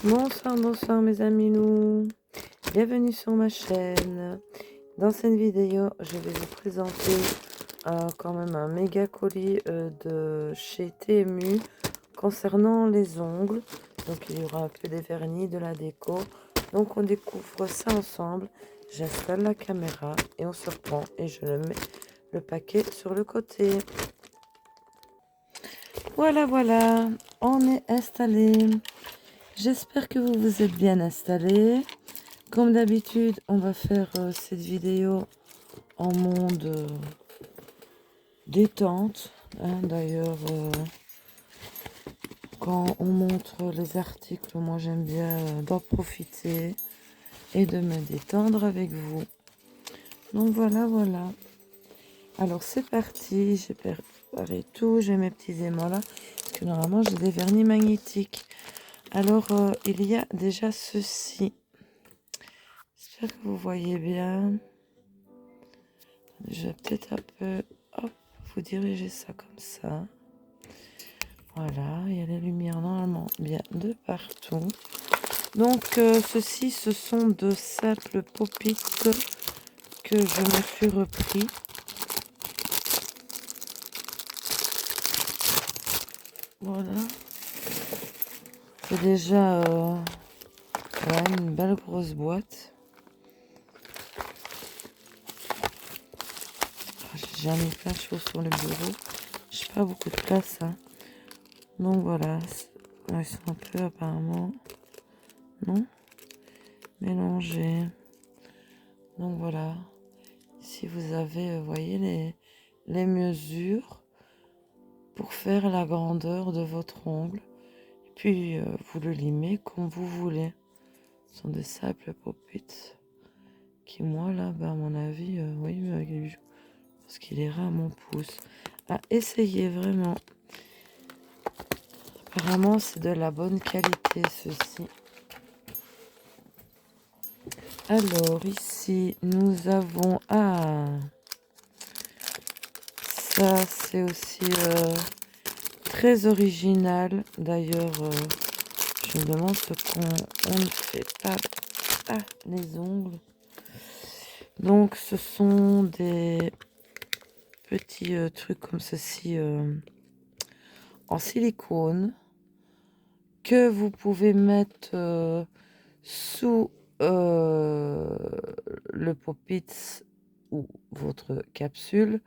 Bonsoir, bonsoir mes amis loups. Bienvenue sur ma chaîne. Dans cette vidéo, je vais vous présenter quand même un méga colis de chez TMU concernant les ongles. Donc il y aura un peu des vernis, de la déco. Donc on découvre ça ensemble. J'installe la caméra et on se reprend et je le mets le paquet sur le côté. Voilà, voilà, on est installé. J'espère que vous vous êtes bien installés. Comme d'habitude, on va faire cette vidéo en mode détente. Hein. D'ailleurs, quand on montre les articles, moi j'aime bien d'en profiter et de me détendre avec vous. Donc voilà, voilà. Alors c'est parti, j'ai préparé tout, j'ai mes petits aimants là, parce que normalement j'ai des vernis magnétiques. Alors il y a déjà ceci. J'espère que vous voyez bien. Je vais peut-être un peu, hop, vous diriger ça comme ça. Voilà, il y a les lumières normalement bien de partout. Donc ceci, ce sont de simples pop-it que je me suis repris. Voilà. C'est déjà voilà, une belle grosse boîte. J'ai jamais plein de choses sur le bureau. J'ai pas beaucoup de place. Hein. Donc voilà. Ils sont un peu apparemment. Non, mélangés. Donc voilà. Ici vous avez, vous voyez, les mesures pour faire la grandeur de votre ongle. Et puis vous le limez comme vous voulez. Ce sont des simples pop-it qui, moi, là, à mon avis, oui, parce qu'il ira à mon pouce. À essayer vraiment. Apparemment, c'est de la bonne qualité, ceci. Alors, ici, nous avons... Ah, ça, c'est aussi très original. D'ailleurs, je me demande ce qu'on ne fait pas. Ah, les ongles. Donc, ce sont des petits trucs comme ceci en silicone que vous pouvez mettre sous le pop-it ou votre capsule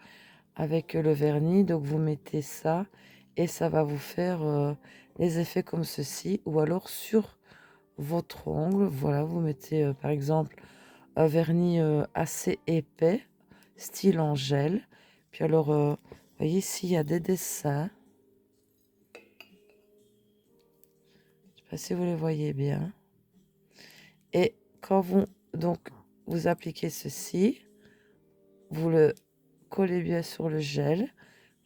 avec le vernis. Donc, vous mettez ça et ça va vous faire les effets comme ceci, ou alors sur votre ongle. Voilà, vous mettez par exemple un vernis assez épais, style en gel. Puis alors, vous voyez ici, il y a des dessins. Je ne sais pas si vous les voyez bien. Et quand vous appliquez ceci, vous le collez bien sur le gel,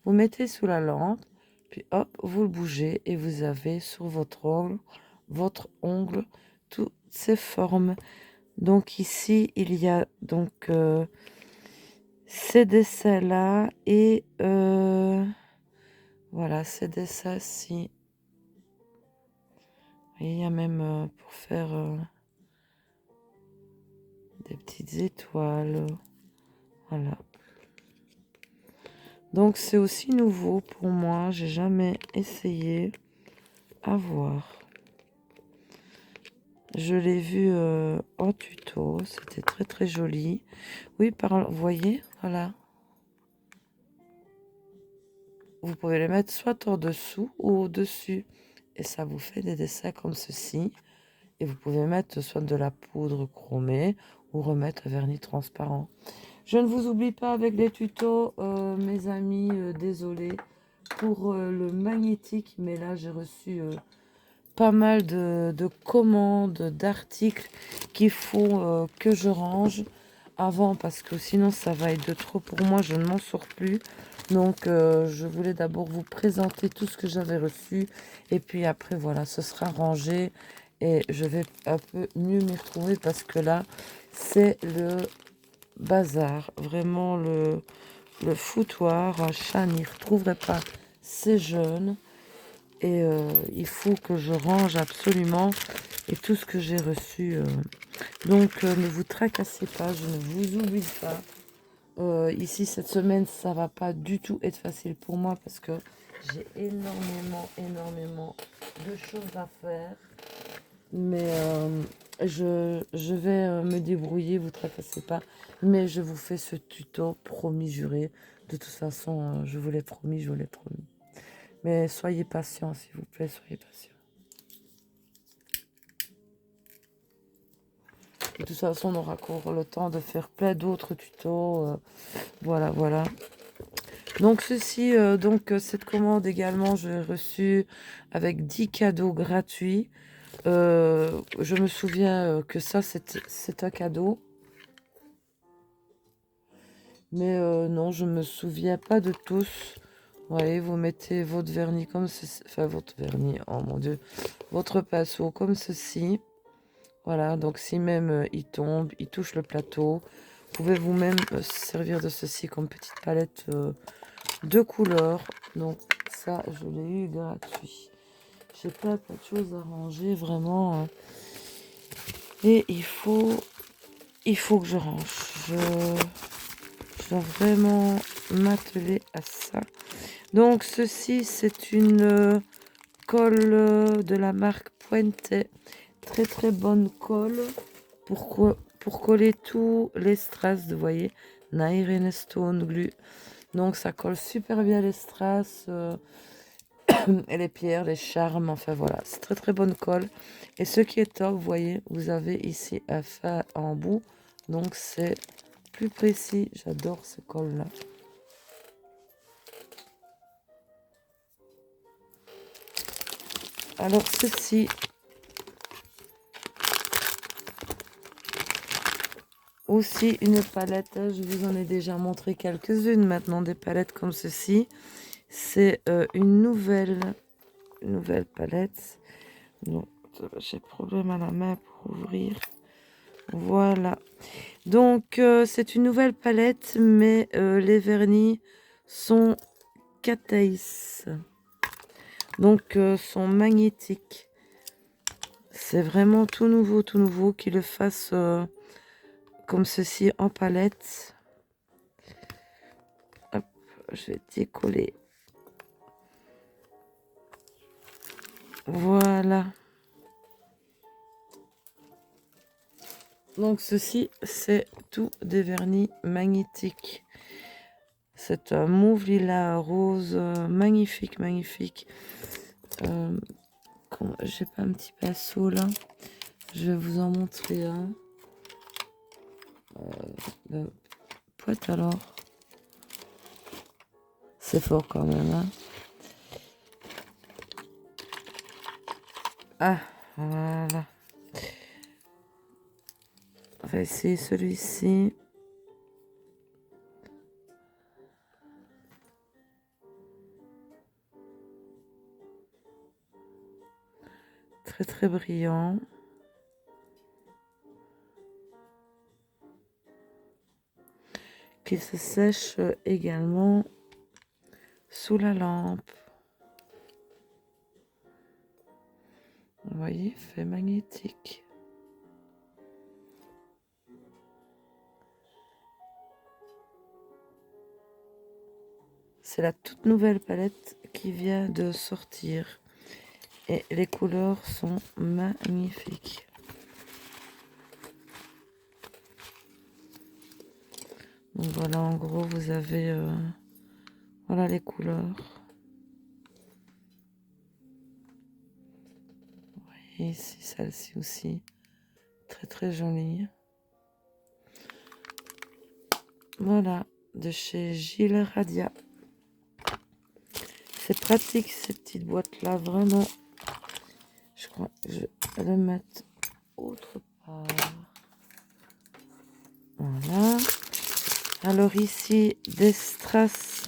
vous mettez sous la lampe, puis hop, vous le bougez et vous avez sur votre ongle toutes ces formes. Donc ici, il y a donc ces dessins-là et voilà, ces dessins-ci. Il y a même pour faire des petites étoiles. Voilà. Donc c'est aussi nouveau pour moi. J'ai jamais essayé à voir. Je l'ai vu en tuto. C'était très très joli. Oui, vous voyez, voilà. Vous pouvez les mettre soit en dessous ou au-dessus. Et ça vous fait des dessins comme ceci. Et vous pouvez mettre soit de la poudre chromée ou remettre un vernis transparent. Je ne vous oublie pas avec les tutos, mes amis. Désolé pour le magnétique. Mais là, j'ai reçu pas mal de commandes, d'articles qu'il faut que je range avant. Parce que sinon, ça va être de trop pour moi. Je ne m'en sors plus. Donc, je voulais d'abord vous présenter tout ce que j'avais reçu. Et puis après, voilà, ce sera rangé. Et je vais un peu mieux m'y retrouver parce que là, c'est le bazar. Vraiment le foutoir. Un chat n'y retrouverait pas. C'est jeune. Et il faut que je range absolument. et tout ce que j'ai reçu. Donc, ne vous tracassez pas, je ne vous oublie pas. Ici, cette semaine, ça va pas du tout être facile pour moi parce que j'ai énormément de choses à faire. Mais je vais me débrouiller, vous tracassez pas. Mais je vous fais ce tuto, promis, juré. De toute façon, je vous l'ai promis, je vous l'ai promis. Mais soyez patient, s'il vous plaît, soyez patient. De toute façon, on aura encore le temps de faire plein d'autres tutos. Voilà, voilà. Donc ceci, cette commande également, je l'ai reçue avec 10 cadeaux gratuits. Je me souviens que ça, c'est un cadeau. Mais non, je me souviens pas de tous. Vous voyez, vous mettez votre vernis comme ceci. Enfin, votre vernis, oh mon Dieu. Votre pinceau comme ceci. Voilà, donc si même il tombe, il touche le plateau, vous pouvez vous-même servir de ceci comme petite palette de couleurs. Donc ça, je l'ai eu gratuit. J'ai plein de choses à ranger, vraiment. Et il faut que je range. Je dois vraiment m'atteler à ça. Donc ceci, c'est une colle de la marque Puente. Très bonne colle pour coller tous les strass, vous voyez. Nair Stone Glue. Donc ça colle super bien les strass et les pierres, les charmes. Enfin voilà, c'est très bonne colle. Et ce qui est top, vous voyez, vous avez ici un fin en bout. Donc c'est plus précis. J'adore ce colle là. Alors ceci, aussi une palette, je vous en ai déjà montré quelques-unes maintenant, des palettes comme ceci. C'est une nouvelle palette. Donc j'ai problème à la main pour ouvrir. Voilà. Donc c'est une nouvelle palette, mais les vernis sont Cateis. Donc sont magnétiques. C'est vraiment tout nouveau qu'ils le fassent comme ceci en palette. Hop, je vais décoller. Voilà. Donc ceci, c'est tout des vernis magnétiques. C'est un mauve lilas rose, magnifique. J'ai pas un petit pinceau là. Je vais vous en montrer un. Poète alors. C'est fort quand même. Hein. Ah, voilà. On va essayer celui-ci. Très brillant. Qui se sèche également sous la lampe. Vous voyez, fait magnétique. C'est la toute nouvelle palette qui vient de sortir. Et les couleurs sont magnifiques. Donc voilà, en gros, vous avez voilà les couleurs. Vous voyez ici, celle-ci aussi. Très jolie. Voilà, de chez Gilles Radia. C'est pratique ces petites boîtes-là, vraiment. Je crois que je vais le mettre autre part. Voilà. Alors ici, des strass.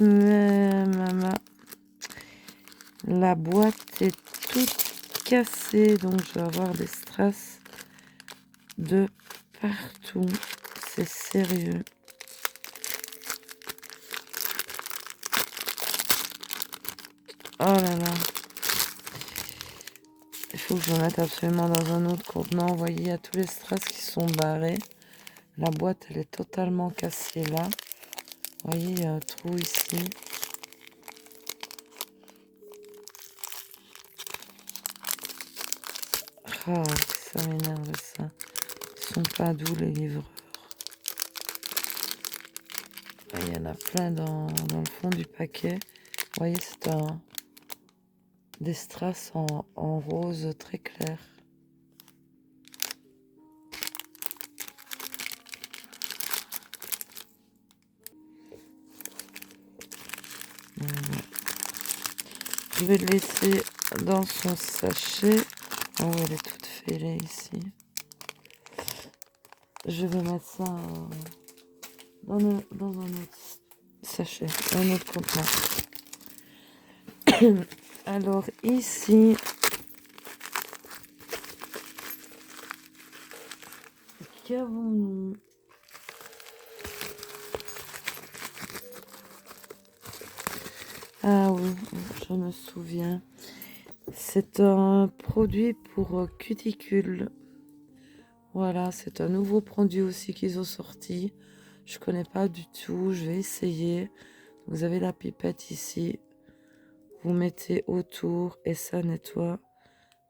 La boîte est toute cassée, donc je vais avoir des strass de partout. C'est sérieux. Oh là là. faut que je le mette absolument dans un autre contenant. Vous voyez, il y a tous les strass qui sont barrés. La boîte, elle est totalement cassée là. Vous voyez, il y a un trou ici. Ah, ça m'énerve ça. Ils sont pas doux les livreurs. Il y en a plein dans le fond du paquet. Vous voyez, c'est des strass en rose très clair. Voilà. Je vais le laisser dans son sachet. Oh, elle est toute fêlée ici. Je vais mettre ça dans un autre sachet, un autre contenant. Alors ici, qu'avons-nous? Ah oui, je me souviens. C'est un produit pour cuticules. Voilà, c'est un nouveau produit aussi qu'ils ont sorti. Je connais pas du tout, je vais essayer. Vous avez la pipette ici. Vous mettez autour et ça nettoie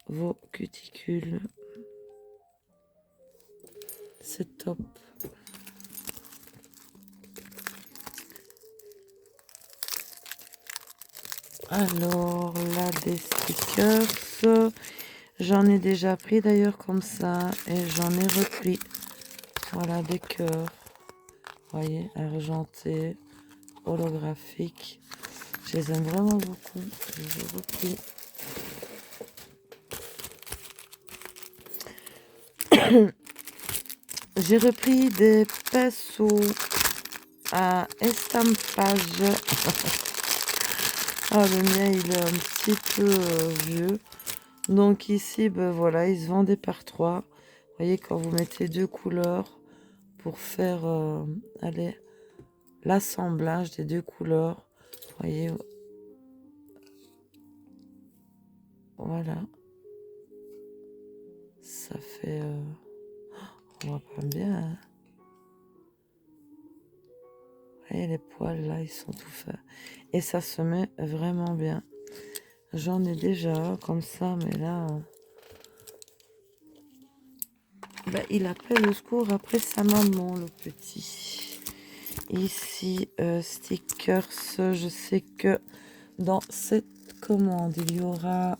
vos cuticules. C'est top. Alors là, des stickers. J'en ai déjà pris d'ailleurs comme ça et j'en ai repris. Voilà, des cœurs. Vous voyez, argentés, holographiques. Je les aime vraiment beaucoup. Je les ai repris. J'ai repris des pinceaux à estampage. Ah, le mien, il est un petit peu vieux. Donc ici, ben voilà, ils se vendaient par 3. Vous voyez, quand vous mettez 2 couleurs pour faire allez, l'assemblage des 2 couleurs. Vous voyez, voilà. Ça fait... on voit pas bien. Hein. Vous voyez, les poils là, ils sont tout faits. Et ça se met vraiment bien. J'en ai déjà comme ça, mais là... ben, il appelle au secours après sa maman, le petit. Ici, stickers, je sais que dans cette commande, il y aura...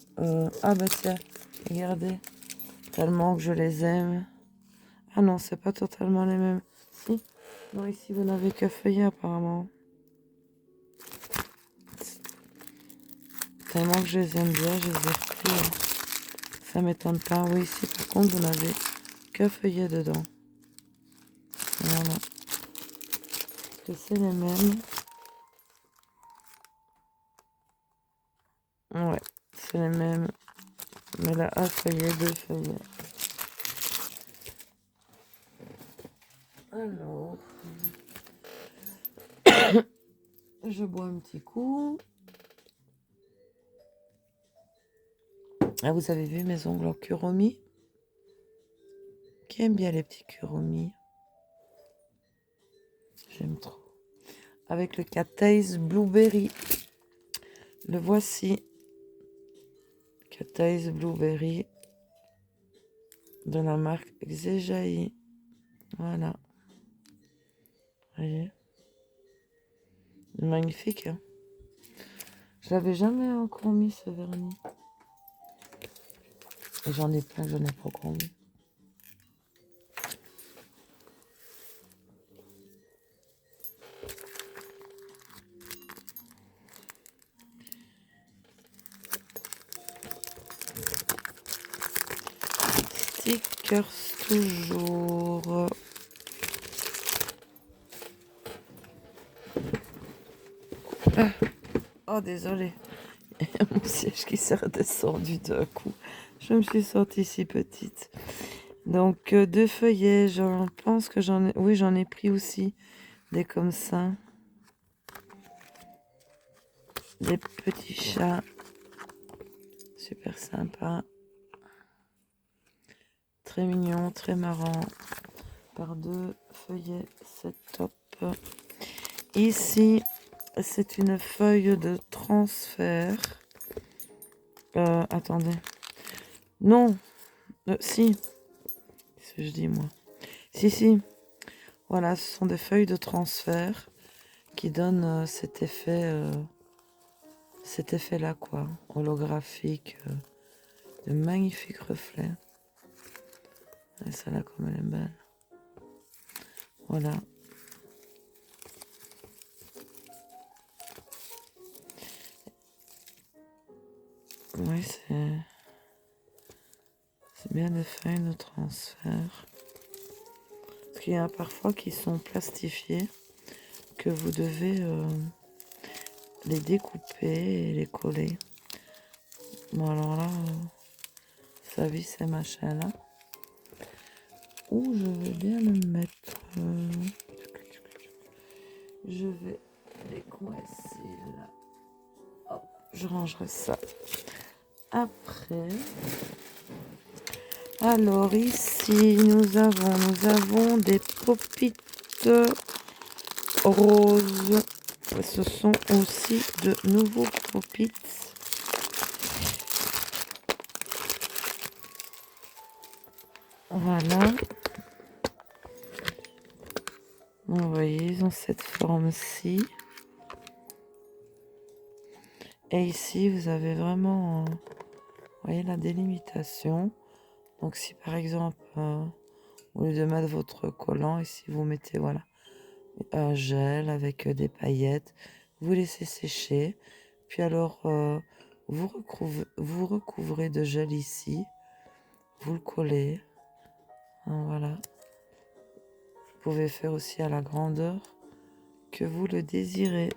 ah bah tiens, regardez, tellement que je les aime. Ah non, c'est pas totalement les mêmes. Si, non, ici, vous n'avez qu'à feuiller apparemment. Tellement que je les aime bien, je les ai repris. Ça m'étonne pas. Oui, ici, par contre, vous n'avez que feuiller dedans. Voilà. Que c'est les mêmes. Ouais, c'est les mêmes. Mais là, un feuillet, 2 feuillets. Alors, je bois un petit coup. Ah, vous avez vu mes ongles en kuromi? Qui aime bien les petits kuromi? J'aime trop. Avec le Cat Taste Blueberry. Le voici. Cat Taste Blueberry. De la marque Xejae. Voilà. Voyez. Magnifique, hein? Je l'avais jamais encore mis ce vernis. Et j'en ai plein, j'en ai pas encore mis. Stickers toujours. Ah. Oh, désolé. Mon siège qui s'est redescendu d'un coup. Je me suis sentie si petite. Donc, 2 feuillets, je pense que j'en ai... Oui, j'en ai pris aussi. Des comme ça. Des petits chats. Super sympa. très mignon, très marrant. Par 2 feuillets, c'est top. Ici, c'est une feuille de transfert. Attendez. Non. Si. Qu'est-ce que je dis, moi? Si. Voilà, ce sont des feuilles de transfert qui donnent cet effet-là, quoi. Holographique. De magnifiques reflets. Et celle-là, comme elle est belle. Voilà. Oui, c'est bien des feuilles de transfert. Parce qu'il y en a parfois qui sont plastifiées, que vous devez les découper et les coller. Bon, alors là, ça vit ces machins-là. Où je vais bien le mettre. Je vais les coincer là. Hop, je rangerai ça après. Alors ici, nous avons des pop-it roses. Ce sont aussi de nouveaux pop-it. Voilà. Vous voyez, ils ont cette forme-ci. Et ici, vous avez vraiment, vous voyez, la délimitation. Donc si par exemple, au lieu de mettre votre collant, ici vous mettez, voilà, un gel avec des paillettes, vous laissez sécher. Puis alors, vous recouvrez de gel ici. Vous le collez. Hein, voilà. Vous pouvez faire aussi à la grandeur que vous le désirez.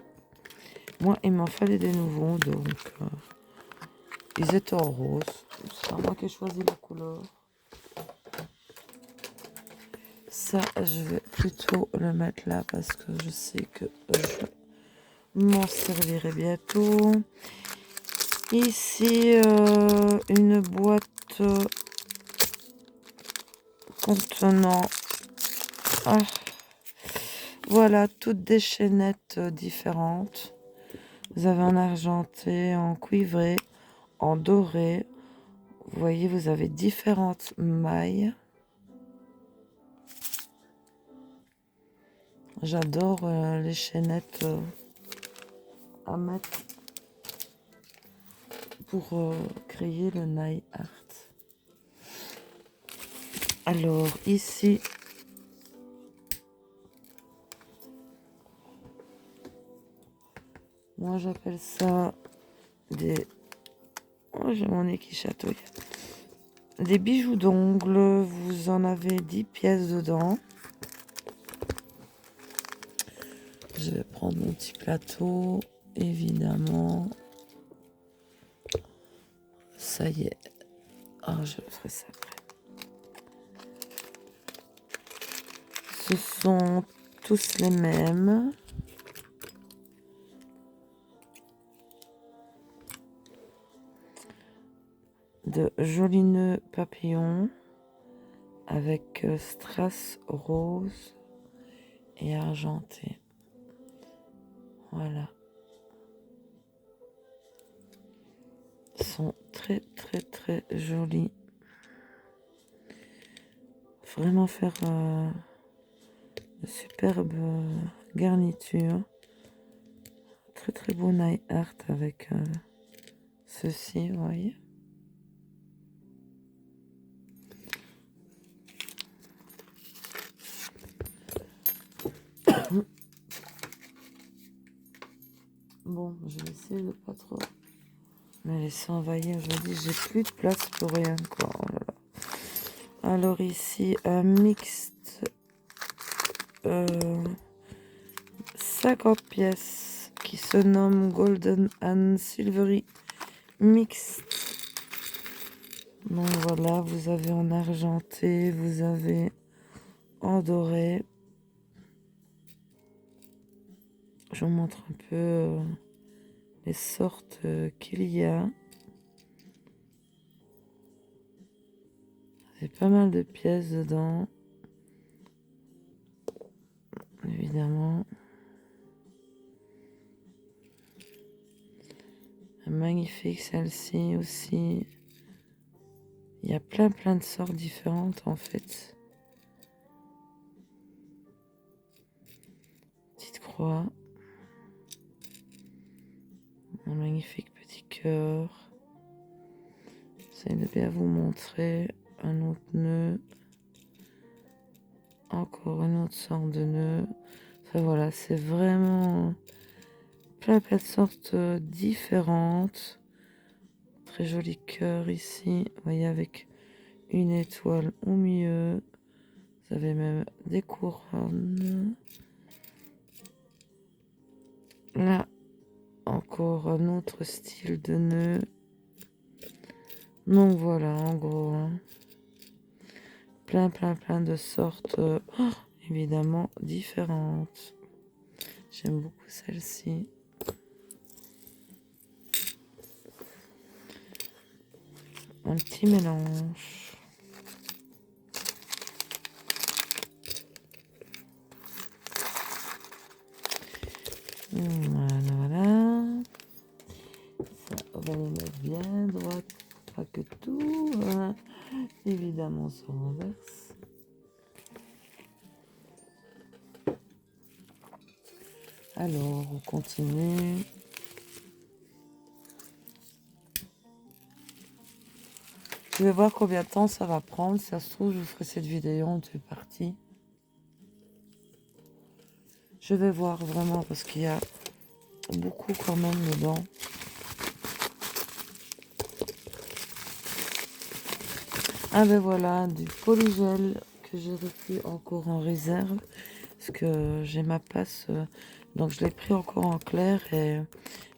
Moi, il m'en fallait des nouveaux, donc ils étaient en rose. C'est pas moi qui ai choisi la couleur. Ça, je vais plutôt le mettre là parce que je sais que je m'en servirai bientôt. Ici, une boîte contenant... voilà, toutes des chaînettes différentes. Vous avez en argenté, en cuivré, en doré. Vous voyez, vous avez différentes mailles. J'adore les chaînettes à mettre pour créer le nail art. Alors ici, moi j'appelle ça des... Oh, j'ai mon nez qui chatouille. Des bijoux d'ongles, vous en avez 10 pièces dedans. Je vais prendre mon petit plateau, évidemment. Ça y est. Ah, je ferai ça après. Ce sont tous les mêmes. De jolis nœuds papillons avec strass rose et argenté. Voilà. Ils sont très jolis. Vraiment faire de superbes garnitures. Très beau nail art avec ceci, vous voyez. Bon, je vais essayer de pas trop me laisser envahir. Je me dis, j'ai plus de place pour rien, quoi. Oh là là. Alors ici, un mixte 50 pièces qui se nomme Golden and Silvery Mixed. Donc voilà, vous avez en argenté, vous avez en doré. Je vous montre un peu les sortes qu'il y a. Il y a pas mal de pièces dedans. Évidemment. Magnifique celle-ci aussi. Il y a plein de sortes différentes en fait. Petite croix. Un magnifique petit cœur. J'essaie de bien vous montrer un autre nœud. Encore une autre sorte de nœud. Enfin voilà, c'est vraiment plein de sortes différentes. Très joli cœur ici. Vous voyez, avec une étoile au milieu. Vous avez même des couronnes. Là, encore un autre style de nœud. Donc voilà, en gros, hein. Plein de sortes, évidemment, différentes. J'aime beaucoup celle-ci. Un petit mélange. Voilà. Ça, on va les mettre bien droit, pas que tout. Hein. Évidemment, on se renverse. Alors, on continue. Je vais voir combien de temps ça va prendre. Si ça se trouve, je vous ferai cette vidéo en deux parties. Je vais voir vraiment parce qu'il y a beaucoup quand même dedans. Ah ben voilà, du polygel que j'ai repris encore en réserve. Parce que j'ai ma place. Donc je l'ai pris encore en clair et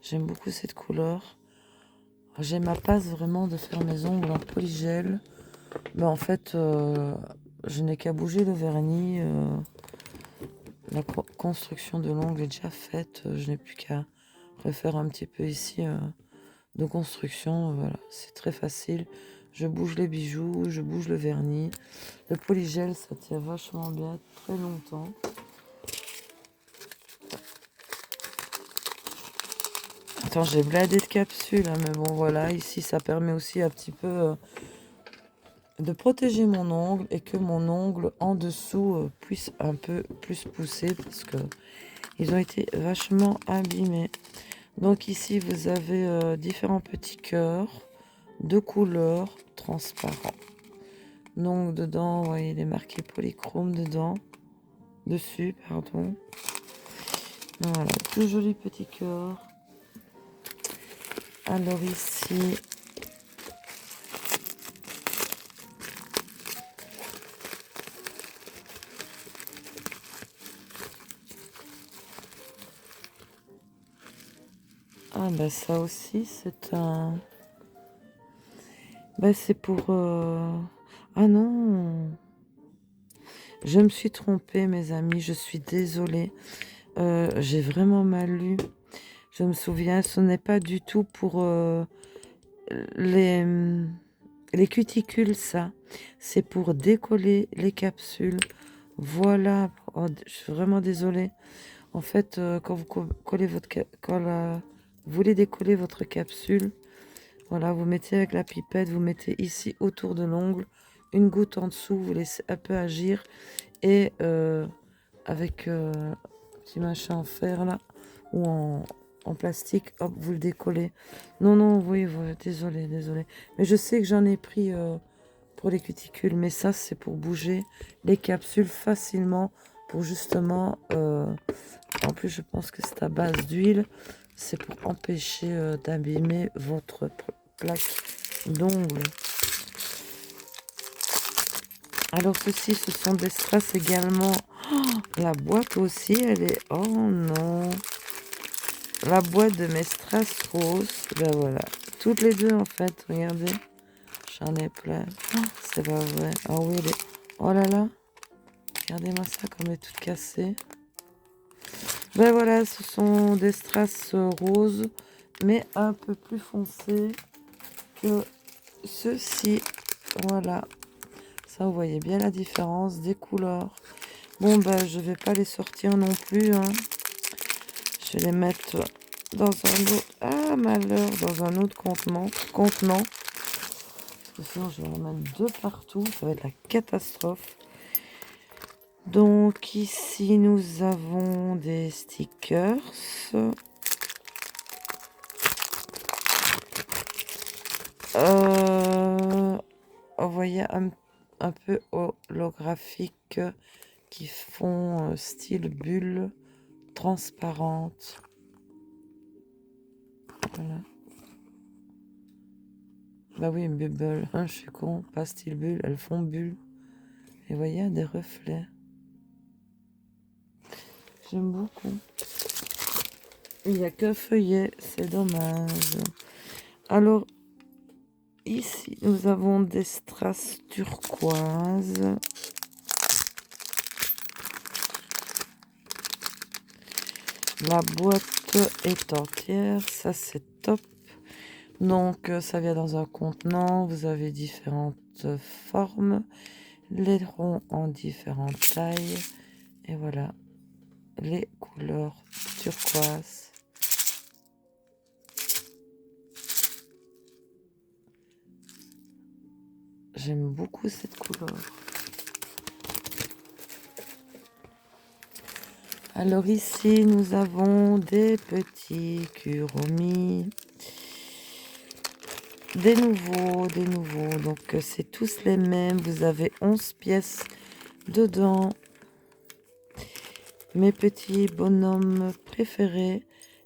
j'aime beaucoup cette couleur. J'ai ma passe vraiment de faire mes ongles en polygel. Mais en fait, je n'ai qu'à bouger le vernis. La construction de l'ongle est déjà faite. Je n'ai plus qu'à refaire un petit peu ici de construction. Voilà, c'est très facile. Je bouge les bijoux, je bouge le vernis. Le polygel, ça tient vachement bien, très longtemps. Attends, j'ai bladé de capsules, hein, mais bon, voilà. Ici, ça permet aussi un petit peu de protéger mon ongle et que mon ongle en dessous puisse un peu plus pousser parce que ils ont été vachement abîmés. Donc ici, vous avez différents petits cœurs de couleurs transparents. Donc dedans, vous voyez, il est marqué polychrome dedans. Dessus, pardon. Voilà, tout joli petit cœur. Alors ici, ah bah ça aussi, c'est un... Bah c'est pour... Ah non, je me suis trompée, mes amis, je suis désolée. J'ai vraiment mal lu. Je me souviens, ce n'est pas du tout pour les, les cuticules, ça. C'est pour décoller les capsules. Voilà. Oh, je suis vraiment désolée. En fait, quand vous collez votre vous voulez décoller votre capsule, voilà, vous mettez avec la pipette, vous mettez ici autour de l'ongle, une goutte en dessous, vous laissez un peu agir et avec un petit machin en fer là ou en plastique, hop, vous le décollez. Non, non, oui, désolé, désolé. Mais je sais que j'en ai pris pour les cuticules, mais ça, c'est pour bouger les capsules facilement, pour justement... en plus, je pense que c'est à base d'huile. C'est pour empêcher d'abîmer votre plaque d'ongles. Alors, ceci, ce sont des strass également. Oh, la boîte aussi, elle est... Oh non. La boîte de mes strass roses. Ben voilà. Toutes les deux, en fait. Regardez. J'en ai plein. Oh, c'est pas vrai. Ah oui, elle est... Oh là là. Regardez-moi ça, comme elle est toute cassée. Ben voilà, ce sont des strass roses, mais un peu plus foncés que ceux-ci. Voilà. Ça, vous voyez bien la différence des couleurs. Bon, ben, je vais pas les sortir non plus, hein. Je vais les mettre dans un autre... Ah, malheur, dans un autre contenant. Parce que sinon, je vais en mettre deux partout. Ça va être la catastrophe. Donc, ici, nous avons des stickers. Vous voyez, un peu holographique qui font style bulle transparente. Voilà. Bah oui, bubble, hein, je suis con, pas style bulle, elles font bulle. Et vous voyez, des reflets. J'aime beaucoup. Il n'y a que feuillet, c'est dommage. Alors, ici, nous avons des strass turquoise. La boîte est entière, ça c'est top. Donc ça vient dans un contenant, vous avez différentes formes, les ronds en différentes tailles. Et voilà, les couleurs turquoise. J'aime beaucoup cette couleur. Alors ici, nous avons des petits kuromi. Des nouveaux. Donc c'est tous les mêmes. Vous avez 11 pièces dedans. Mes petits bonhommes préférés.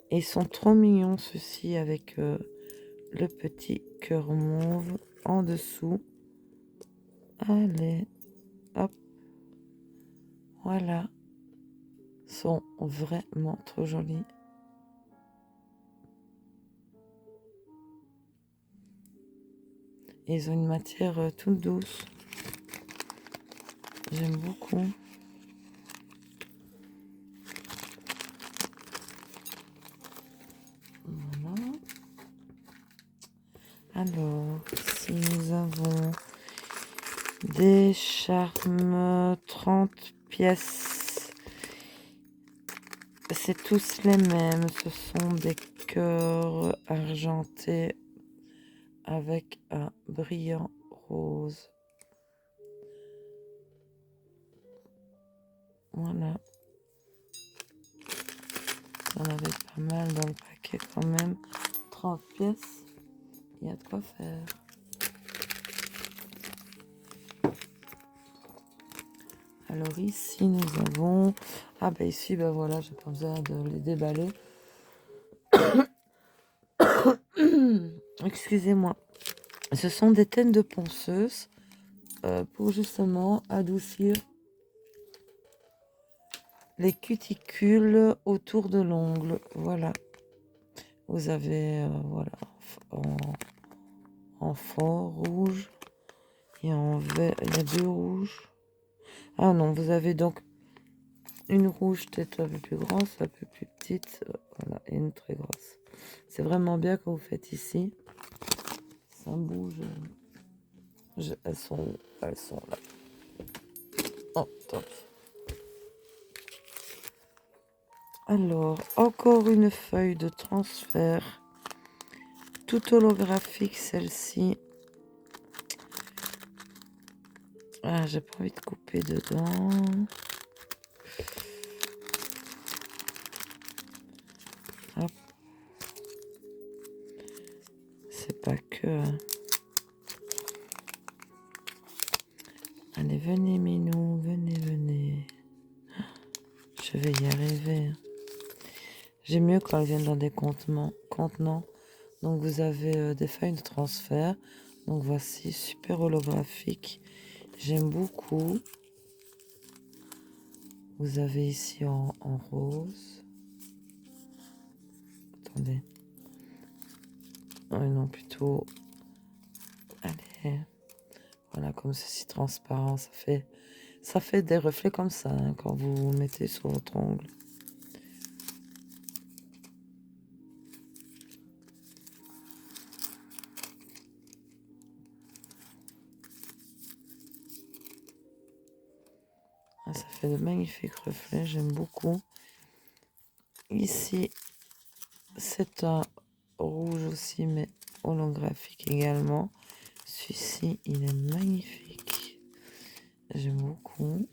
Et ils sont trop mignons ceux-ci avec le petit cœur mauve en dessous. Allez, hop. Voilà. Sont vraiment trop jolis. Et ils ont une matière toute douce. J'aime beaucoup. Voilà. Alors, ici nous avons des charmes 30 pièces. C'est tous les mêmes. Ce sont des cœurs argentés avec un brillant rose. Voilà. On avait pas mal dans le paquet quand même. 30 pièces. Il y a de quoi faire. Alors ici nous avons... Ah ben ici, ben voilà, j'ai pas besoin de les déballer. Excusez-moi. Ce sont des teintes de ponceuse pour justement adoucir les cuticules autour de l'ongle. Voilà. Vous avez voilà en fort rouge et en vert. Il y a deux rouges. Ah non, vous avez donc une rouge peut-être un peu plus grosse, un peu plus petite. Voilà, et une très grosse. C'est vraiment bien que vous faites ici. Ça bouge. Elles sont là. Oh, top. Alors, encore une feuille de transfert. Tout holographique, celle-ci. Ah, j'ai pas envie de couper dedans. Hop. C'est pas que... Allez, venez, Minou, venez. Je vais y arriver. J'aime mieux quand elles viennent dans des contenants. Donc, vous avez des feuilles de transfert. Donc, voici, super holographique. J'aime beaucoup. Vous avez ici en rose. Attendez. Non, plutôt... Allez. Voilà, comme ceci transparent. Ça fait des reflets comme ça hein, quand vous mettez sur votre ongle. Ah, ça fait de magnifiques reflets, j'aime beaucoup. Ici, c'est un rouge aussi, mais holographique également. Celui-ci, il est magnifique. J'aime beaucoup.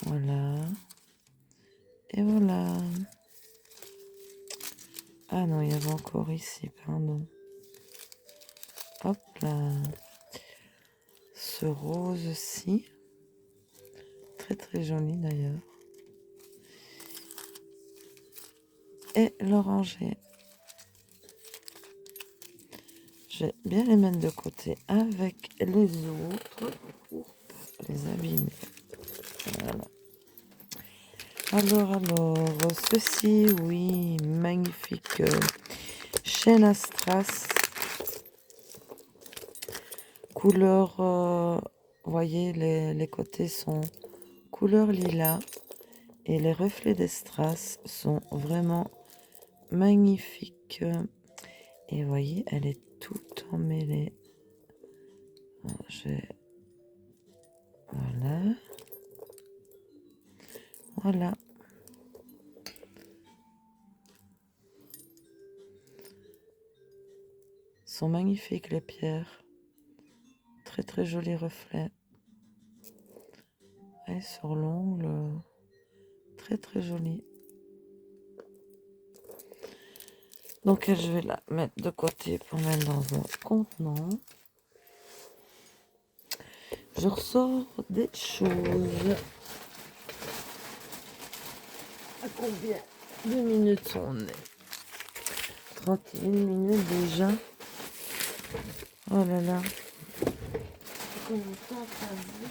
Voilà. Et voilà. Ah non, il y avait encore ici, pardon. Hop là. Ce rose-ci. Très très joli d'ailleurs. Et l'oranger. Je vais bien les mettre de côté avec les autres pour pas les abîmer. Voilà. Alors, ceci, oui, magnifique chêne à strass, couleur, vous voyez, les côtés sont couleur lilas et les reflets des strass sont vraiment magnifiques. Et vous voyez, elle est toute emmêlée. Bon, voilà. Voilà. Sont magnifiques les pierres. Très très jolis reflets. Et sur l'ongle, très très joli. Donc je vais la mettre de côté pour mettre dans un contenant. Je ressors des choses. À combien de minutes on est? 31 minutes déjà. Oh là là. Comment ça passe?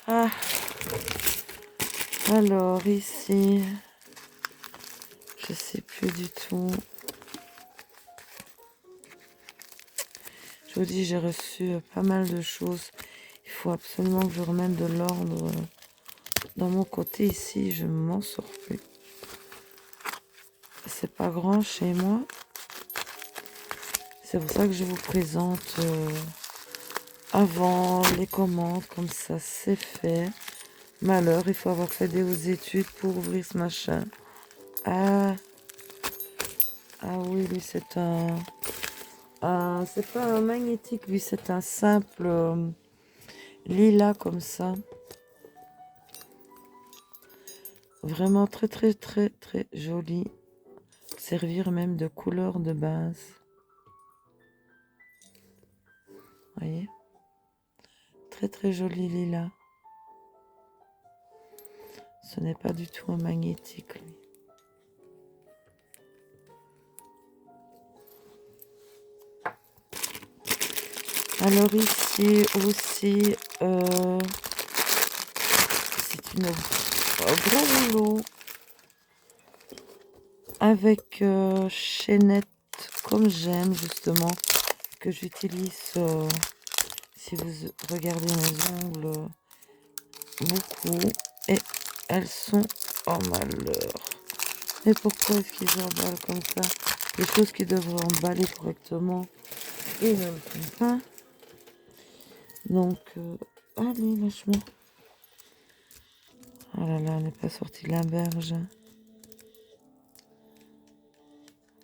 Ah. Alors ici, je sais plus du tout. Je vous dis, j'ai reçu pas mal de choses. Il faut absolument que je remette de l'ordre dans mon côté ici. Je m'en sors plus. C'est pas grand chez moi. C'est pour ça que je vous présente avant les commandes. Comme ça, c'est fait. Malheur, il faut avoir fait des études pour ouvrir ce machin. Ah, ah oui, lui, c'est c'est pas un magnétique, lui, c'est un simple lilas comme ça. Vraiment très, très, très, très joli. Servir même de couleur de base. Voyez? Très, très joli lilas. Ce n'est pas du tout un magnétique, lui. Alors ici aussi, c'est une un gros rouleau avec chaînette comme j'aime justement, que j'utilise si vous regardez mes ongles beaucoup, et elles sont en malheur. Mais pourquoi est-ce qu'ils emballent comme ça? Les choses qui devraient emballer correctement, ils ne le font pas. Donc, allez, lâche-moi. Oh là là, on n'est pas sorti de la berge.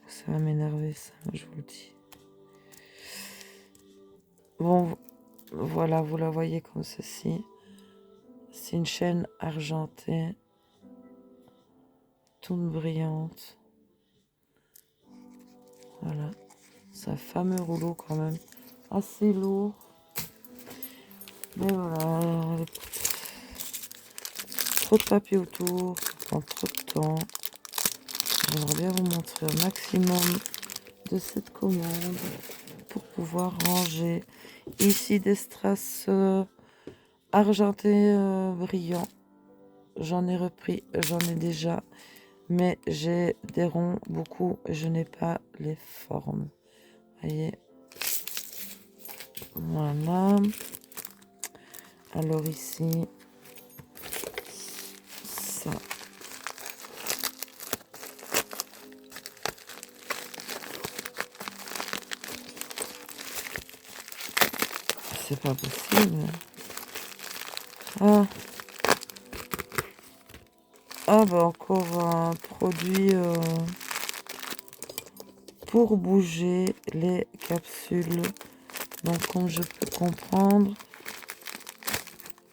Ça va m'énerver, ça, je vous le dis. Bon, voilà, vous la voyez comme ceci. C'est une chaîne argentée, toute brillante. Voilà. C'est un fameux rouleau quand même. Assez lourd. Mais voilà. Trop de papier autour. Ça prend trop de temps. J'aimerais bien vous montrer un maximum de cette commande pour pouvoir ranger. Ici des strass argentés brillants. J'en ai repris, j'en ai déjà. Mais j'ai des ronds beaucoup. Je n'ai pas les formes. Voyez. Voilà. Alors ici, ça. c'est pas possible. Ah. Ah bah encore un produit pour bouger les capsules. Donc comme je peux comprendre,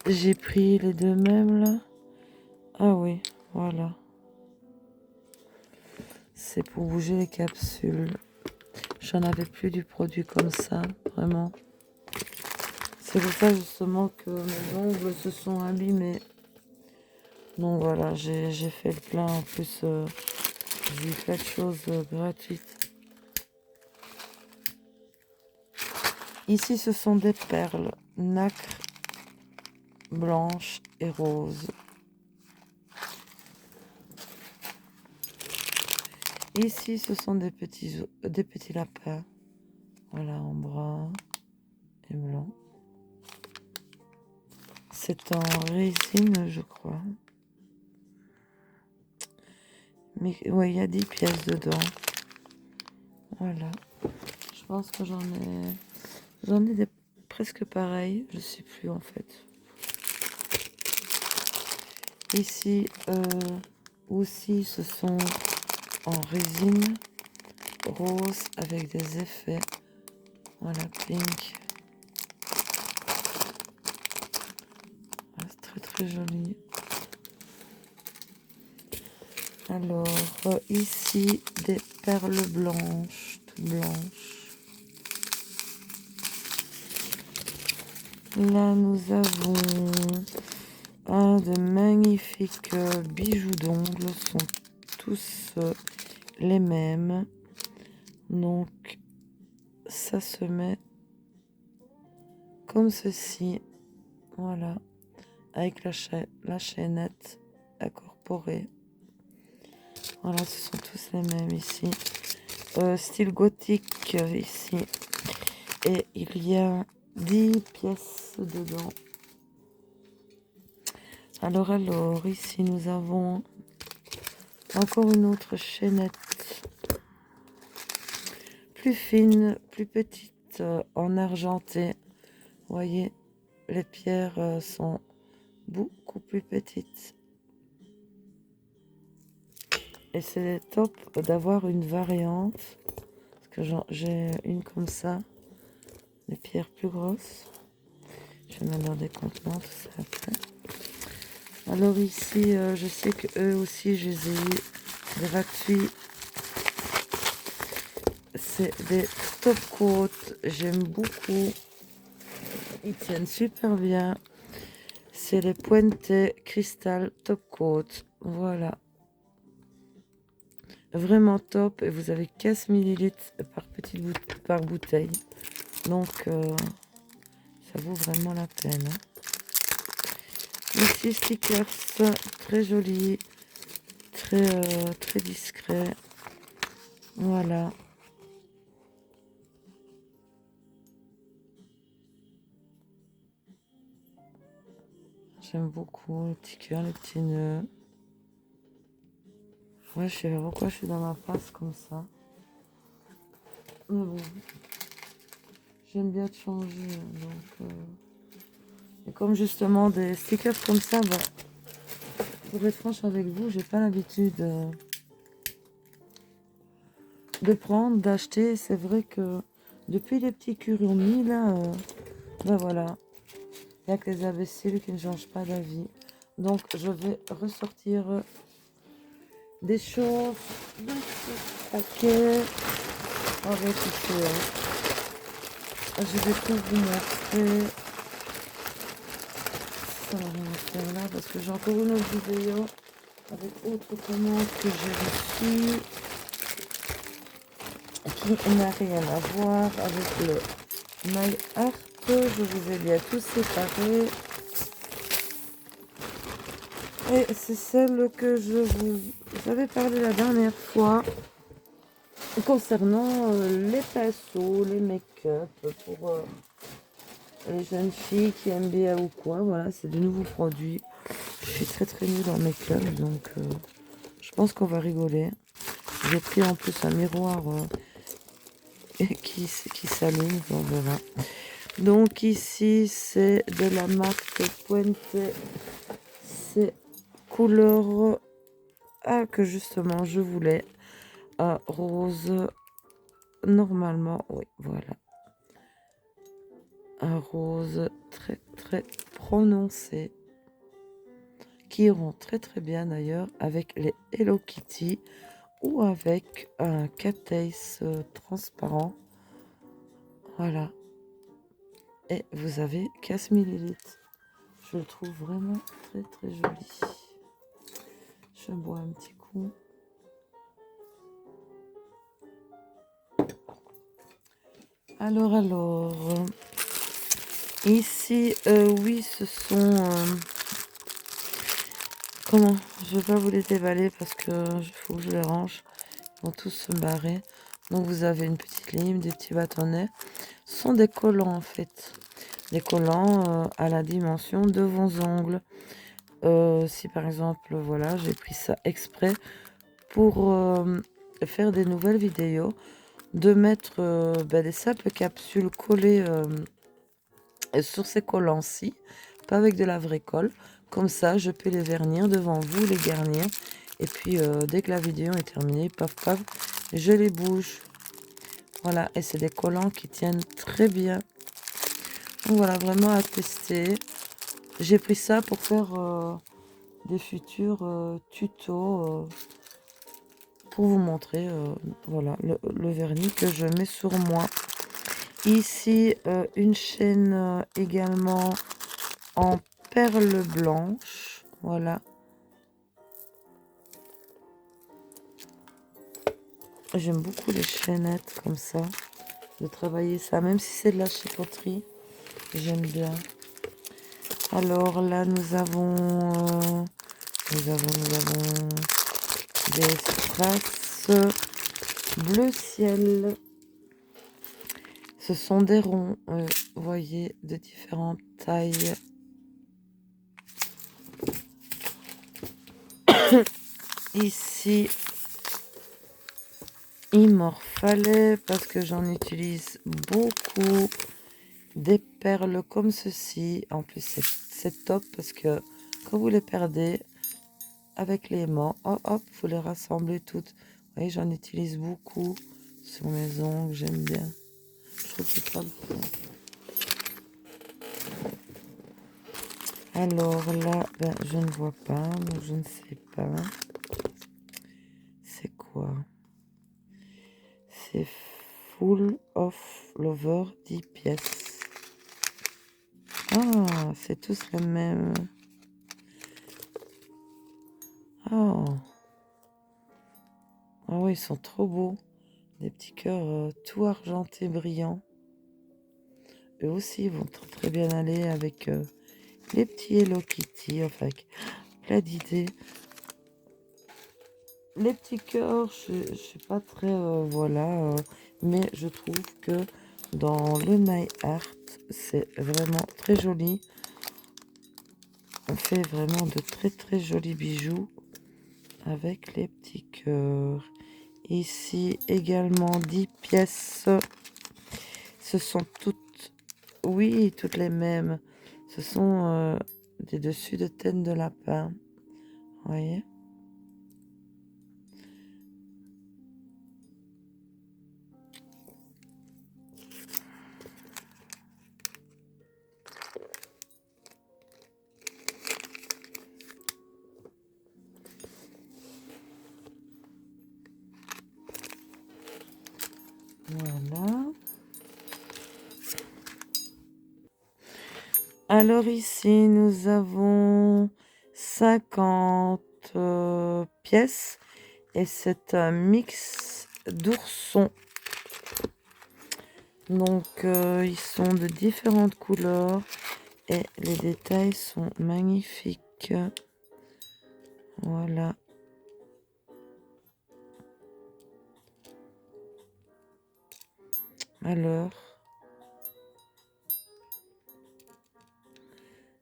j'ai pris les deux mêmes là. Ah oui, voilà. C'est pour bouger les capsules. J'en avais plus du produit comme ça, vraiment. C'est pour ça justement que mes ongles se sont abîmés. Donc voilà, j'ai fait le plein. En plus, j'ai fait de choses gratuites. Ici, ce sont des perles nacre, blanches et roses. Ici, ce sont des petits lapins. Voilà, en brun et blanc. C'est en résine, je crois. Mais ouais, il y a 10 pièces dedans. Voilà. Je pense que j'en ai des presque pareils. Je sais plus en fait. Ici aussi, ce sont en résine rose avec des effets. Voilà, pink. Voilà, c'est très très joli. Alors, ici, des perles blanches, toutes blanches. Là, nous avons de magnifiques bijoux d'ongles. Sont tous les mêmes. Donc, ça se met comme ceci. Voilà. Avec la chaînette incorporée. Voilà, ce sont tous les mêmes ici. Style gothique ici. Et il y a 10 pièces dedans. Alors, ici nous avons encore une autre chaînette. Plus fine, plus petite, en argenté. Vous voyez, les pierres sont beaucoup plus petites. Et c'est top d'avoir une variante. Parce que j'ai une comme ça. Des pierres plus grosses. Je vais mettre dans des contenants, tout ça après. Alors ici, je sais que eux aussi, je les ai eu gratuits. C'est des top coats. J'aime beaucoup. Ils tiennent super bien. C'est les Puente Cristal Top Coat. Voilà. Vraiment top. Et vous avez 15 ml par bouteille. Donc, ça vaut vraiment la peine. Ici, stickers très jolis. Très discret. Voilà. J'aime beaucoup les petits cœurs, les petits nœuds. Ouais, je sais pas pourquoi je suis dans ma face comme ça. Mais bon. J'aime bien changer. Donc, et comme justement des stickers comme ça, bah, pour être franche avec vous, j'ai pas l'habitude de prendre, d'acheter. C'est vrai que depuis les petits Kuromi, là, ben voilà. Il n'y a que les imbéciles qui ne changent pas d'avis. Donc, je vais ressortir des choses dans ce paquet. Avec ici, je vais tout vous montrer. Ça va rien faire là parce que j'ai encore une autre vidéo avec autre commande que j'ai reçue qui n'a rien à voir avec le My Art. Je vous ai bien tout séparé. Et c'est celle que je vous avais parlé la dernière fois concernant les pinceaux, les make-up pour les jeunes filles qui aiment bien ou quoi. Voilà, c'est de nouveaux produits. Je suis très nulle en make-up, donc je pense qu'on va rigoler. J'ai pris en plus un miroir qui s'allume, on verra. Donc ici, c'est de la marque Puente. C'est couleur que justement je voulais. Rose, normalement, oui, voilà. Un rose très très prononcé. Qui iront très très bien d'ailleurs avec les Hello Kitty ou avec un cat ace transparent. Voilà. Et vous avez 15 millilitres. Je le trouve vraiment très très joli. Je bois un petit coup. Alors, ici, oui, ce sont... comment? Je ne vais pas vous les déballer parce que faut que je les range. Ils vont tous se barrer. Donc vous avez une petite lime, des petits bâtonnets. Ce sont des collants en fait. Des collants à la dimension de vos ongles. Si par exemple, voilà, j'ai pris ça exprès pour faire des nouvelles vidéos, de mettre des simples capsules collées sur ces collants-ci, pas avec de la vraie colle. Comme ça, je peux les vernir devant vous, les garnir. Et puis, dès que la vidéo est terminée, paf paf, je les bouge. Voilà, et c'est des collants qui tiennent très bien. Donc voilà, vraiment à tester. J'ai pris ça pour faire des futurs tutos pour vous montrer voilà, le vernis que je mets sur moi. Ici, une chaîne également en perles blanches. Voilà. J'aime beaucoup les chaînettes comme ça. De travailler ça, même si c'est de la chipoterie. J'aime bien. Alors là, nous avons des strass bleu ciel. Ce sont des ronds, vous voyez, de différentes tailles. Ici, il m'en fallait parce que j'en utilise beaucoup. Des perles comme ceci. En plus, c'est top parce que quand vous les perdez avec les aimants, hop, hop, vous les rassemblez toutes. Vous voyez, j'en utilise beaucoup sur mes ongles. J'aime bien. Je trouve que c'est pas le fond. Alors là, ben, je ne vois pas, donc je ne sais pas. C'est quoi? C'est Full of Lover 10 pièces. Ah, c'est tous les mêmes. Oh. Ah oui, ils sont trop beaux. Des petits cœurs tout argentés brillants. Eux aussi, ils vont très très bien aller avec les petits Hello Kitty, enfin avec plein d'idées. Les petits cœurs, je suis pas très, voilà, mais je trouve que dans le My Art, c'est vraiment très joli. On fait vraiment de très très jolis bijoux avec les petits cœurs. Ici également 10 pièces. Ce sont toutes, oui, toutes les mêmes. Ce sont des dessus de tête de lapin. Vous voyez? Voilà. Alors ici, nous avons 50 pièces et c'est un mix d'oursons. Donc, ils sont de différentes couleurs et les détails sont magnifiques. Voilà. Alors,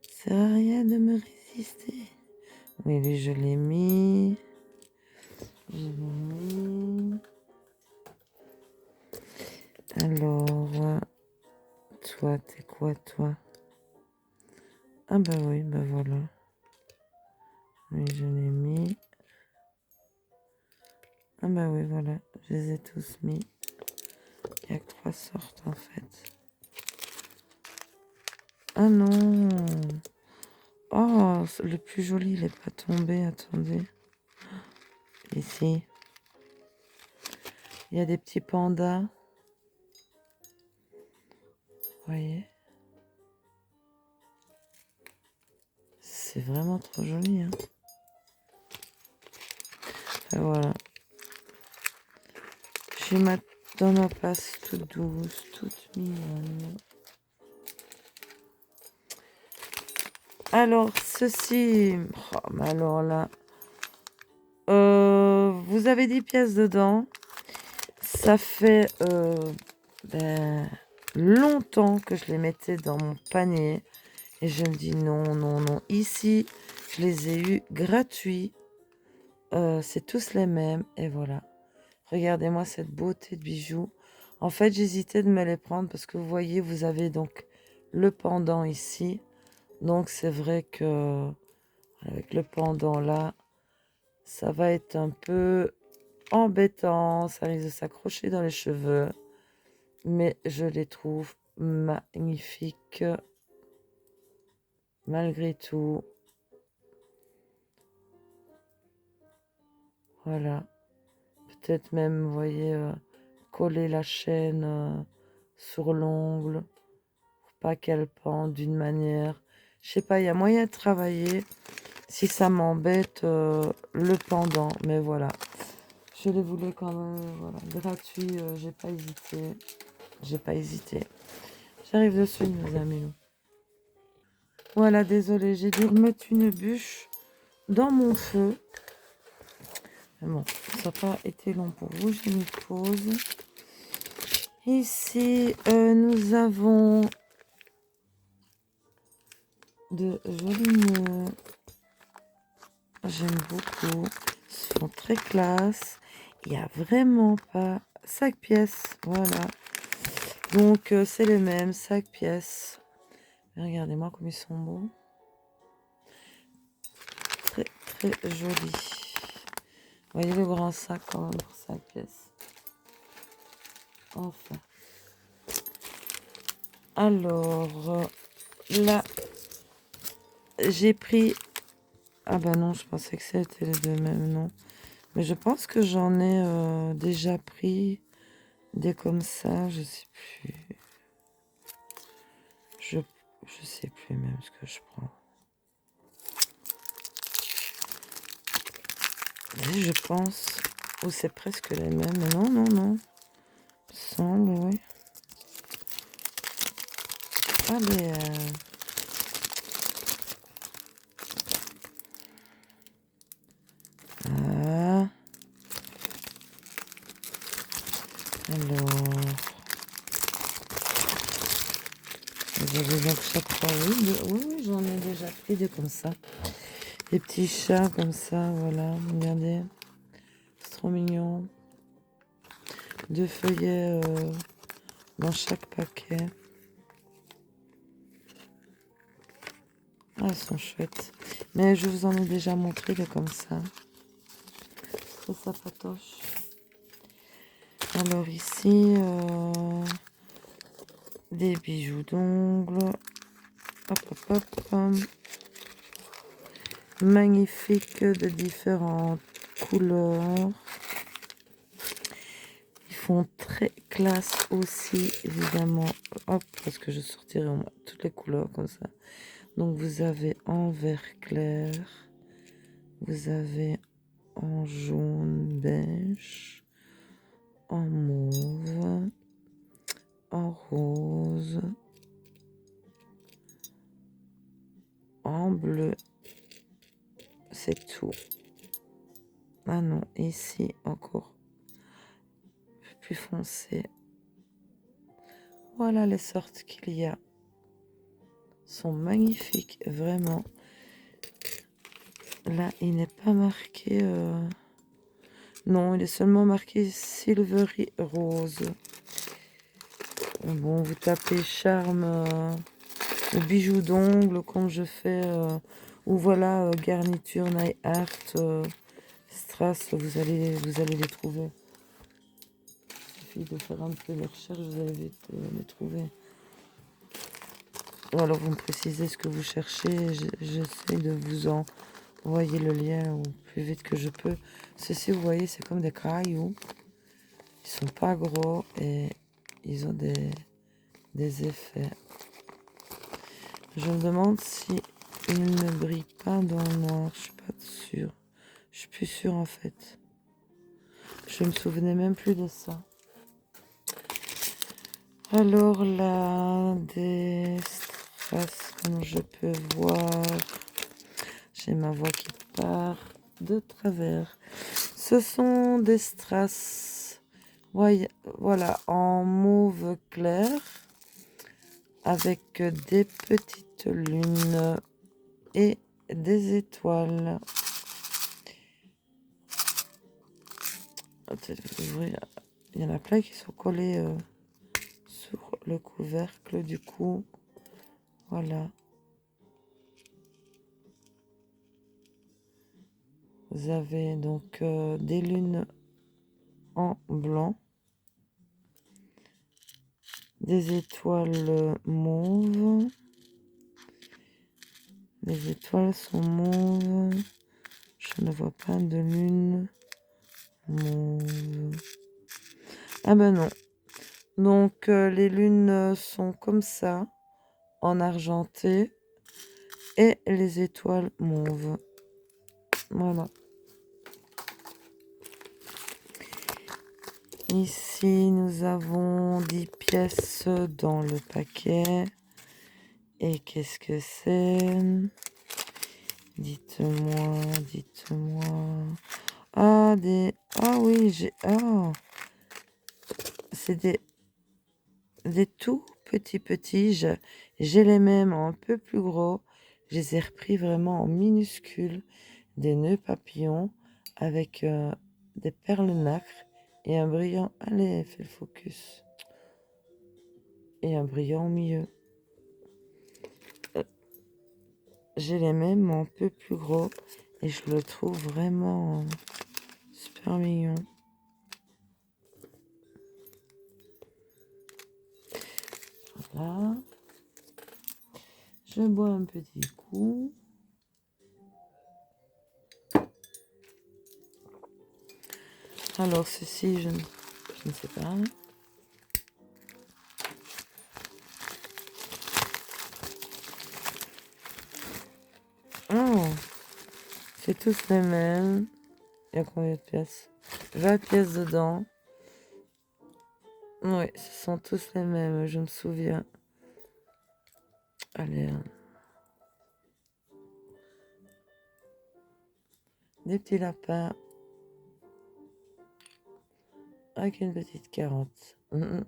ça sert à rien de me résister. Oui, lui, je l'ai mis. Je l'ai mis. Alors, toi? T'es quoi, toi? Ah bah oui, bah voilà. Oui, je l'ai mis. Ah bah oui, voilà. Je les ai tous mis. Il n'y a que 3 sortes, en fait. Ah non! Oh, le plus joli, il est pas tombé. Attendez. Ici. Il y a des petits pandas. Vous voyez? C'est vraiment trop joli, hein. Et voilà. J'ai dans ma passe toute douce, toute mignonne. Alors, ceci... Oh, mais alors là... vous avez 10 pièces dedans. Ça fait longtemps que je les mettais dans mon panier. Et je me dis non, non, non. Ici, je les ai eus gratuits. C'est tous les mêmes. Et voilà. Regardez-moi cette beauté de bijoux. En fait, j'hésitais de me les prendre parce que vous voyez, vous avez donc le pendant ici. Donc, c'est vrai que avec le pendant là, ça va être un peu embêtant. Ça risque de s'accrocher dans les cheveux. Mais je les trouve magnifiques malgré tout. Voilà. Peut-être même, vous voyez, coller la chaîne sur l'ongle pour pas qu'elle pende d'une manière. Je sais pas, il y a moyen de travailler si ça m'embête le pendant. Mais voilà. Je les voulais quand même, voilà, gratuit. J'ai pas hésité. J'ai pas hésité. J'arrive dessus, mes amis. Voilà, désolé, j'ai dû remettre une bûche dans mon feu. Mais bon, ça n'a pas été long pour vous, j'ai mis pause. Ici, nous avons de jolis nœuds. J'aime beaucoup. Ils sont très classe. Il n'y a vraiment pas 5 pièces. Voilà. Donc, c'est les mêmes 5 pièces. Regardez-moi comme ils sont beaux. Très, très jolis. Vous voyez le grand sac quand même pour 5 pièces. Enfin. Alors, là, j'ai pris... Ah bah non, je pensais que c'était les deux mêmes, non. Mais je pense que j'en ai déjà pris des comme ça, je sais plus. Je sais plus même ce que je prends. Et je pense... Ou c'est presque les mêmes. Mais non, non, non. Semble, oui. Allez, ah. Alors... J'avais donc chaque fois, oui, j'en ai déjà pris des comme ça. Des petits chats comme ça, voilà, regardez. C'est trop mignon. 2 feuillets dans chaque paquet. Ah, elles sont chouettes. Mais je vous en ai déjà montré des comme ça. Très sympatoche. Alors ici, des bijoux d'ongles. Hop, hop, hop. Magnifiques de différentes couleurs. Ils font très classe aussi, évidemment. Hop, parce que je sortirai au moins toutes les couleurs comme ça. Donc vous avez en vert clair. Vous avez en jaune beige. En mauve. En rose. En bleu. C'est tout. Ah non, ici encore plus foncé. Voilà les sortes qu'il y a. Sont magnifiques, vraiment. Là, il n'est pas marqué... Non, il est seulement marqué Silvery Rose. Bon, vous tapez charme ou bijoux d'ongles comme je fais, ou voilà, garniture, nail art, strass, vous allez les trouver. Il suffit de faire un peu de recherche, vous allez vite les trouver. Ou alors vous me précisez ce que vous cherchez, j'essaie de vous envoyer le lien au plus vite que je peux. Ceci, vous voyez, c'est comme des cailloux. Ils sont pas gros et ils ont des effets. Je me demande si ils ne brillent pas dans le noir. Je suis pas sûre. Je suis plus sûre en fait. Je me souvenais même plus de ça. Alors là, des strass, comme je peux voir. J'ai ma voix qui part de travers. Ce sont des strass. Voilà, en mauve clair. Avec des petites lunes et des étoiles. Il y en a plein qui sont collés sur le couvercle du coup. Voilà. Vous avez donc des lunes en blanc. Des étoiles mauves. Les étoiles sont mauves. Je ne vois pas de lune mauve. Ah ben non. Donc les lunes sont comme ça, en argenté, et les étoiles mauves. Voilà. Ici, nous avons 10 pièces dans le paquet. Et qu'est-ce que c'est? Dites-moi, dites-moi. Ah, ah oui, Ah, c'est des tout petits. J'ai les mêmes un peu plus gros. Je les ai repris vraiment en minuscules. Des nœuds papillons avec des perles nacre et un brillant. Allez, fais le focus. Et un brillant au milieu. J'ai les mêmes un peu plus gros et je le trouve vraiment super mignon. Voilà. Je bois un petit coup. Alors ceci, je ne sais pas. Oh, c'est tous les mêmes. Il y a combien de pièces? 20 pièces dedans. Oui, ce sont tous les mêmes, je me souviens. Allez. Des petits lapins. Avec une petite carotte. Ce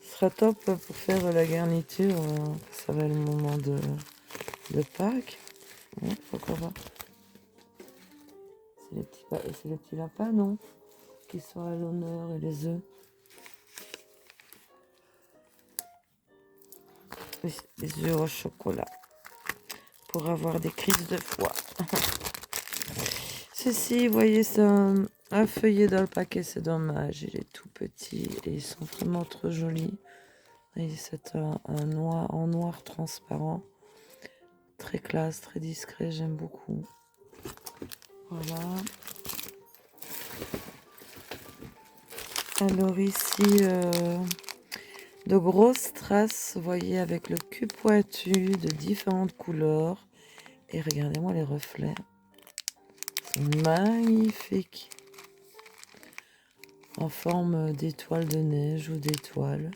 sera top pour faire la garniture. Ça va être le moment de Pâques. Ouais, pourquoi pas. C'est les petits lapins, non? Qui sont à l'honneur et les œufs. Les œufs au chocolat. Pour avoir des crises de foie. Ceci, vous voyez, c'est un feuillet dans le paquet, c'est dommage. Il est tout petit et ils sont vraiment trop jolis. Et c'est un noir, en noir transparent. Très classe, très discret, j'aime beaucoup. Voilà. Alors ici, de grosses traces, vous voyez, avec le cul pointu de différentes couleurs. Et regardez-moi les reflets. C'est magnifique. En forme d'étoile de neige ou d'étoile.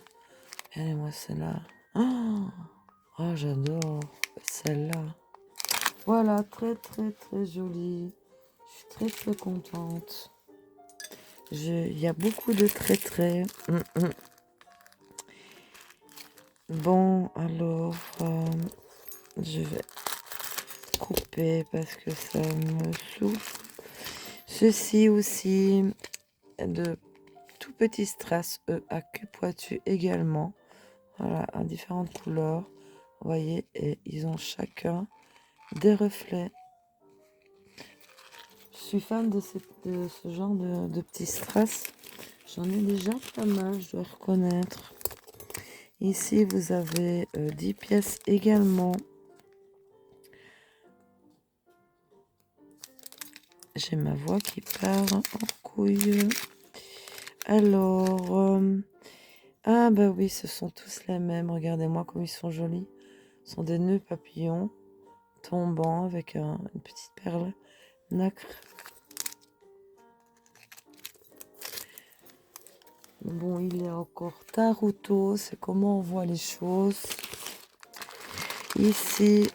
Regardez-moi celle-là. Oh, j'adore celle-là. Voilà, très jolie. Je suis très contente. Il y a beaucoup de traits. Bon, alors, je vais couper parce que ça me souffle. Ceci aussi, de tout petits strass, eux, à queue pointue également. Voilà, en différentes couleurs. Vous voyez, et ils ont chacun des reflets. Je suis fan de ce genre de petits strass. J'en ai déjà pas mal, je dois reconnaître. Ici, vous avez 10 pièces également. J'ai ma voix qui part en couille. Alors, ah bah oui, ce sont tous les mêmes. Regardez-moi comme ils sont jolis. Ce sont des nœuds papillons tombants avec une petite perle nacre. Bon, il est encore tard ou tôt, c'est comment on voit les choses. Ici,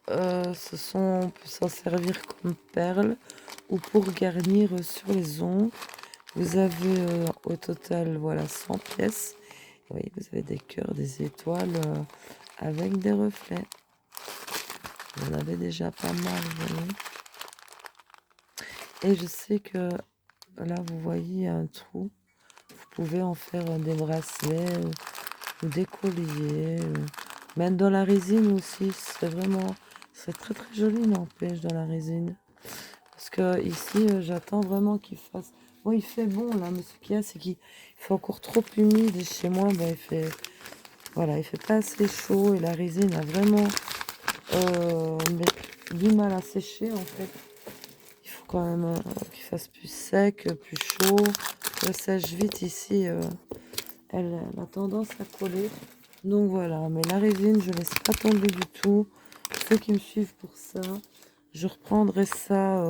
on peut s'en servir comme perles ou pour garnir sur les ongles. Vous avez au total, voilà, 100 pièces. Vous voyez, vous avez des cœurs, des étoiles avec des reflets. Vous en avez déjà pas mal, vous voyez. Et je sais que là, vous voyez un trou. Vous pouvez en faire des bracelets ou des colliers. Même dans la résine aussi, c'est très très joli, n'empêche, dans la résine. Parce que ici, j'attends vraiment qu'il fasse... Bon, il fait bon là, mais ce qu'il y a, c'est qu'il fait encore trop humide. Et chez moi, ben, voilà, il fait pas assez chaud et la résine a vraiment du mal à sécher en fait. Il faut quand même qu'il fasse plus sec, plus chaud. Elle sèche vite ici. Elle a tendance à coller. Donc voilà, mais la résine, je laisse pas tomber du tout. Ceux qui me suivent pour ça, je reprendrai ça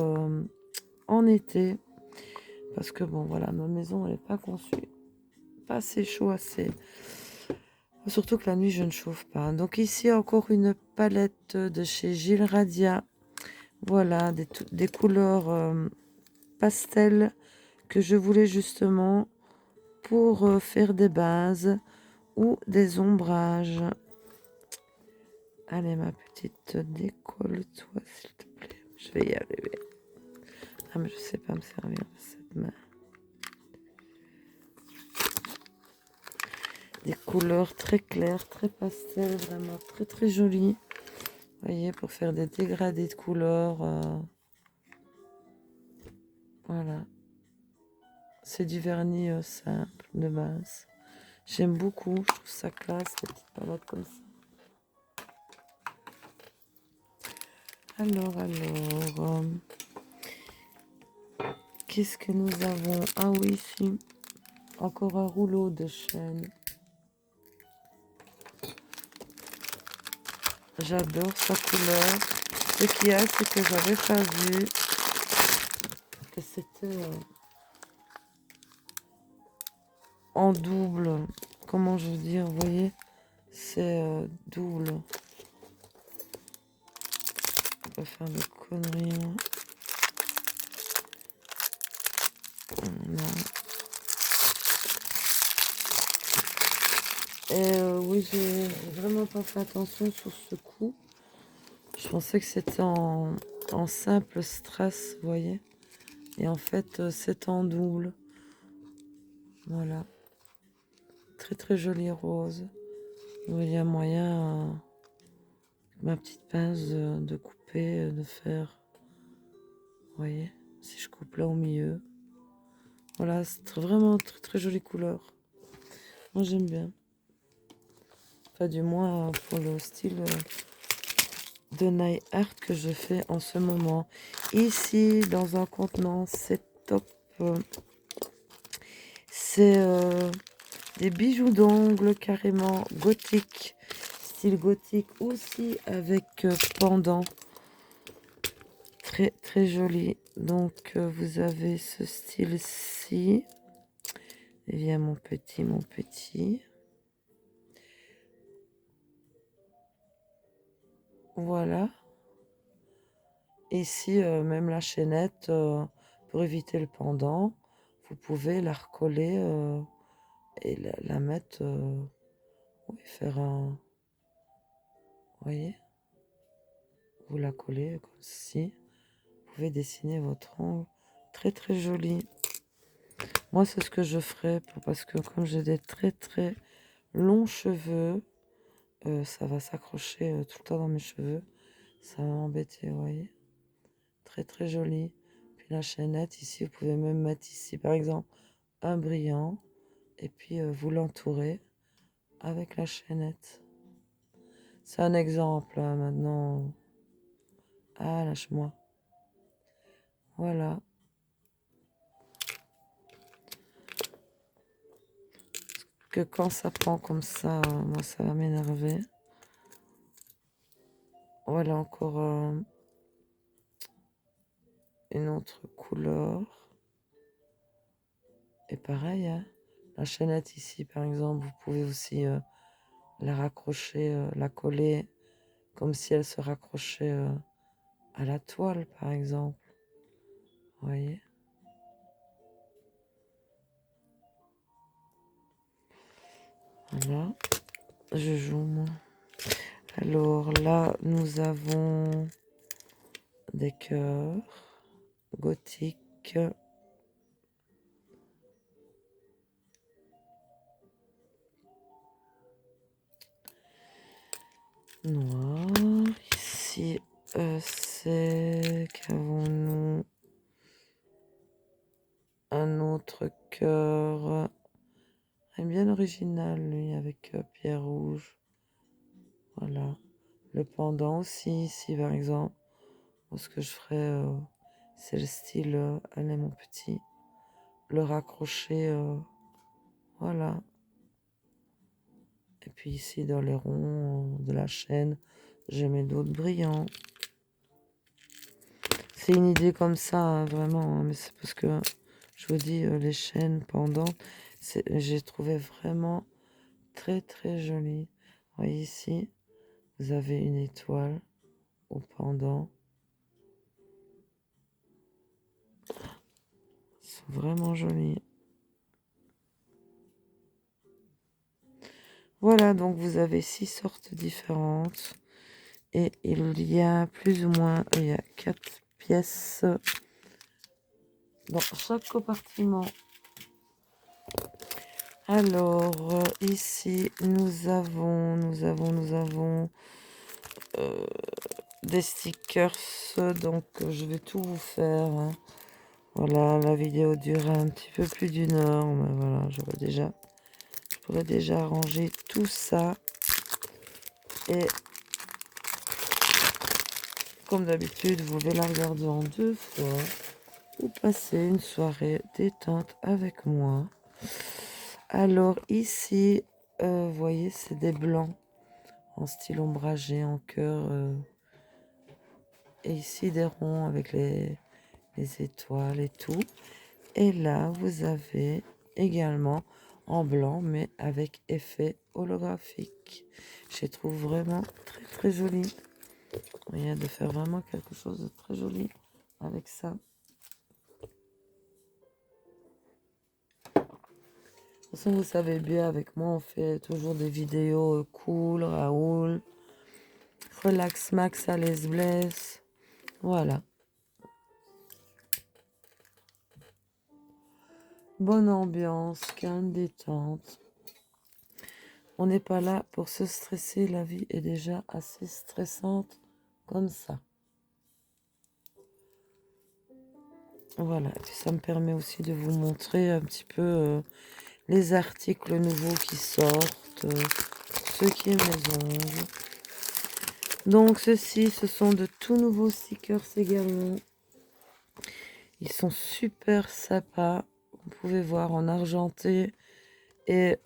en été. Parce que bon, voilà, ma maison, elle n'est pas conçue. Pas assez chaud, assez. Surtout que la nuit, je ne chauffe pas. Donc ici, encore une palette de chez Gilles Radia. Voilà, des couleurs pastel que je voulais justement pour faire des bases ou des ombrages. Allez, ma petite, décolle-toi, s'il te plaît. Je vais y arriver. Ah, mais je sais pas me servir de cette main. Des couleurs très claires, très pastel, vraiment très très jolies. Vous voyez, pour faire des dégradés de couleurs. Voilà. C'est du vernis simple, de base. J'aime beaucoup, je trouve ça classe, les petites palettes comme ça. Alors, qu'est-ce que nous avons? Ah oui, ici, encore un rouleau de chaîne. J'adore sa couleur. Ce qu'il y a, c'est que j'avais pas vu que c'était en double. Comment je veux dire, vous voyez? C'est double. On va faire des conneries, moi. Non. Et oui, j'ai vraiment pas fait attention sur ce coup. Je pensais que c'était en simple strass, vous voyez. Et en fait, c'est en double. Voilà. Très très joli rose. Il y a moyen, ma petite pince, de couper, de faire. Vous voyez, si je coupe là au milieu. Voilà, c'est vraiment très très jolie couleur. Moi j'aime bien. Enfin, du moins pour le style de nail art que je fais en ce moment. Ici, dans un contenant, c'est top. C'est des bijoux d'ongles carrément gothique, style gothique aussi avec pendant. Très très joli. Donc vous avez ce style-ci. Et viens mon petit, mon petit. Voilà. Ici, même la chaînette, pour éviter le pendant, vous pouvez la recoller et la mettre, oui, faire un... Vous voyez? Vous la collez comme ceci. Vous pouvez dessiner votre ongle. Très très joli. Moi, c'est ce que je ferais parce que comme j'ai des très très longs cheveux, ça va s'accrocher tout le temps dans mes cheveux. Ça va m'embêter, vous voyez. Très très joli. Puis la chaînette, ici, vous pouvez même mettre ici, par exemple, un brillant. Et puis vous l'entourez avec la chaînette. C'est un exemple, hein, maintenant. Ah, lâche-moi. Voilà. Que quand ça prend comme ça, moi, ça va m'énerver. Voilà encore une autre couleur. Et pareil, hein, la chaînette ici, par exemple, vous pouvez aussi la raccrocher, la coller comme si elle se raccrochait à la toile, par exemple. Vous voyez? Voilà. Je joue, moi. Alors là, nous avons des cœurs gothiques. Noirs. Ici, c'est qu'avons-nous? Un autre cœur. Bien original, lui, avec pierre rouge. Voilà. Le pendant aussi, ici, par exemple. Moi, ce que je ferais, c'est le style allez, mon petit. Le raccrocher, voilà. Et puis ici, dans les ronds de la chaîne, j'ai mes d'autres brillants. C'est une idée comme ça, hein, vraiment. Hein, mais c'est parce que, je vous dis, les chaînes pendantes, j'ai trouvé vraiment très, très joli. Vous voyez ici, vous avez une étoile au pendant. Ils sont vraiment jolis. Voilà, donc vous avez 6 sortes différentes. Et il y a plus ou moins, il y a 4 pièces dans chaque compartiment. Alors, ici, nous avons des stickers. Donc, je vais tout vous faire. Hein. Voilà, la vidéo dure un petit peu plus d'1 heure. Mais voilà, je pourrais déjà ranger tout ça. Et comme d'habitude, vous pouvez la regarder en 2 fois. Ou passer une soirée détente avec moi. Alors ici, vous voyez, c'est des blancs en style ombragé, en cœur. Et ici, des ronds avec les étoiles et tout. Et là, vous avez également en blanc, mais avec effet holographique. Je les trouve vraiment très, très joli. Il y a de faire vraiment quelque chose de très joli avec ça. De toute façon, vous savez bien, avec moi, on fait toujours des vidéos cool, Raoul. Relax max à l'aise blesse. Voilà. Bonne ambiance, calme, détente. On n'est pas là pour se stresser. La vie est déjà assez stressante comme ça. Voilà. Et puis ça me permet aussi de vous montrer un petit peu les articles nouveaux qui sortent. Ce qui est mes ongles. Donc ceci, ce sont de tout nouveaux stickers également. Ils sont super sympas. Vous pouvez voir en argenté et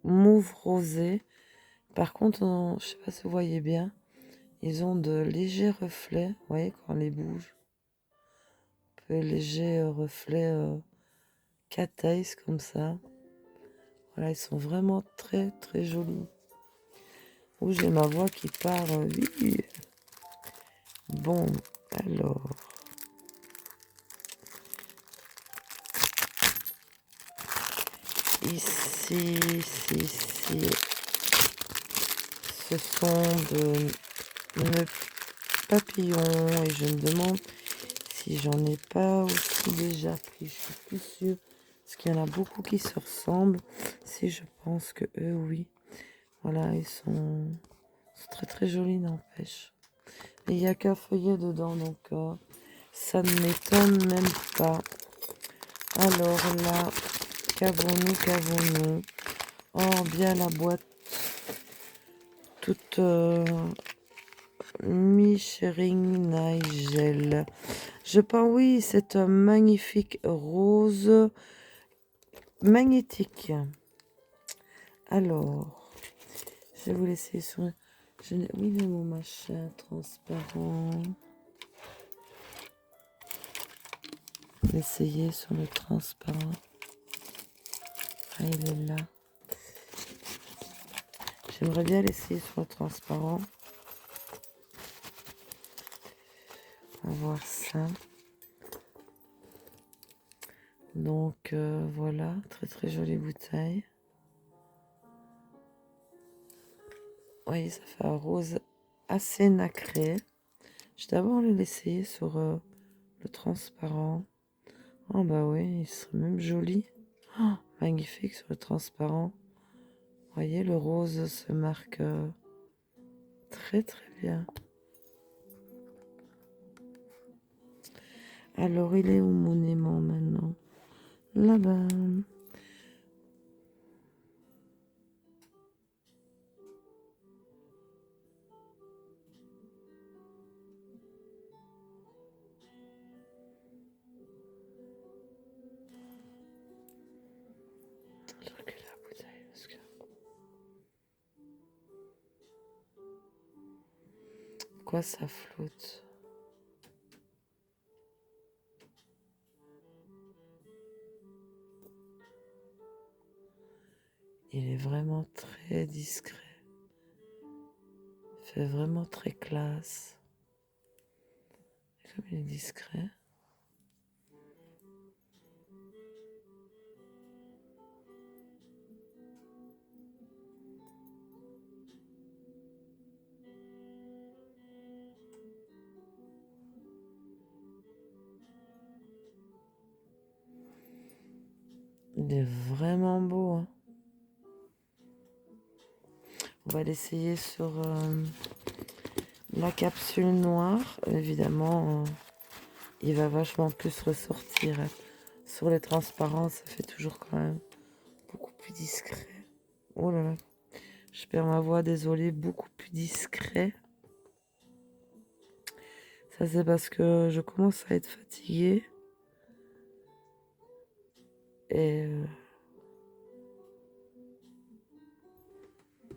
mauve rosé. Par contre, je sais pas si vous voyez bien, ils ont de légers reflets. Vous voyez quand on les bouge, un peu légers reflets cat eyes comme ça. Voilà, ils sont vraiment très très jolis. Où j'ai ma voix qui part. Oui. Bon, alors. Ici, ce sont de nœuds papillons et je me demande si j'en ai pas aussi déjà pris. Je suis plus sûre Parce qu'il y en a beaucoup qui se ressemblent. Si je pense que eux, oui. Voilà, ils sont très très jolis, n'empêche. Et il n'y a qu'un feuillet dedans, donc ça ne m'étonne même pas. Alors là, qu'avons-nous? Oh, bien la boîte toute mi-shering Nigel. Je pense, oui, c'est un magnifique rose magnétique. Alors, je vais vous laisser sur... Oui, il est mon machin transparent. L'essayer sur le transparent. Ah, il est là. J'aimerais bien l'essayer sur le transparent. On va voir ça. Donc voilà, très très jolie bouteille. Vous voyez, ça fait un rose assez nacré. Je vais d'abord l'essayer sur le transparent. Oh bah oui, il serait même joli. Oh, magnifique sur le transparent. Vous voyez, le rose se marque très très bien. Alors, il est où mon aimant maintenant? Là-bas. Je recule la bouteille parce que... Pourquoi ça flotte? Il est vraiment très discret. Il fait vraiment très classe. Comme il est discret. Il est vraiment beau. Hein. On va l'essayer sur la capsule noire. Évidemment, il va vachement plus ressortir. Hein. Sur les transparents, ça fait toujours quand même beaucoup plus discret. Oh là là, je perds ma voix, désolée, beaucoup plus discret. Ça c'est parce que je commence à être fatiguée. Et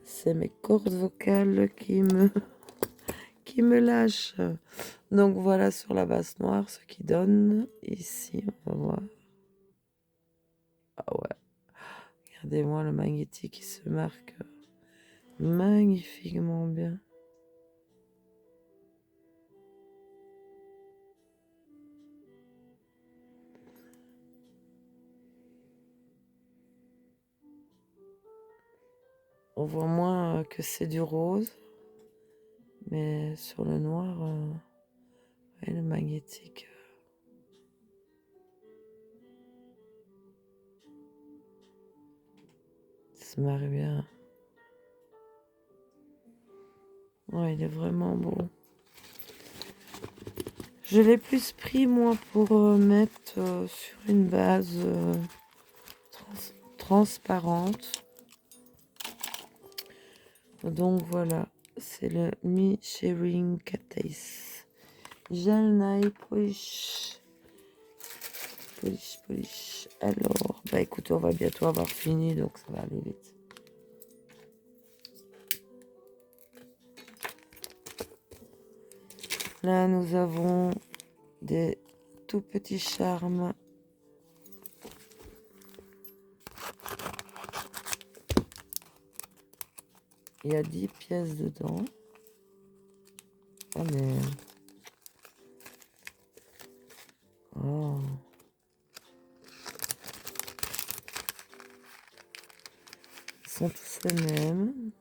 c'est mes cordes vocales qui me lâchent. Donc voilà sur la base noire ce qui donne. Ici, on va voir. Ah ouais. Regardez-moi le magnétique qui se marque magnifiquement bien. On voit moins que c'est du rose. Mais sur le noir, ouais, le magnétique. Il se marie bien. Ouais, il est vraiment beau. Je l'ai plus pris, moi, pour mettre sur une base transparente. Donc voilà, c'est le Mi Sharing Case. Gel Nail Polish. Polish. Alors, bah écoute, on va bientôt avoir fini, donc ça va aller vite. Là, nous avons des tout petits charmes. Il y a 10 pièces dedans. Oh, mais... Oh. Ils sont tous les mêmes.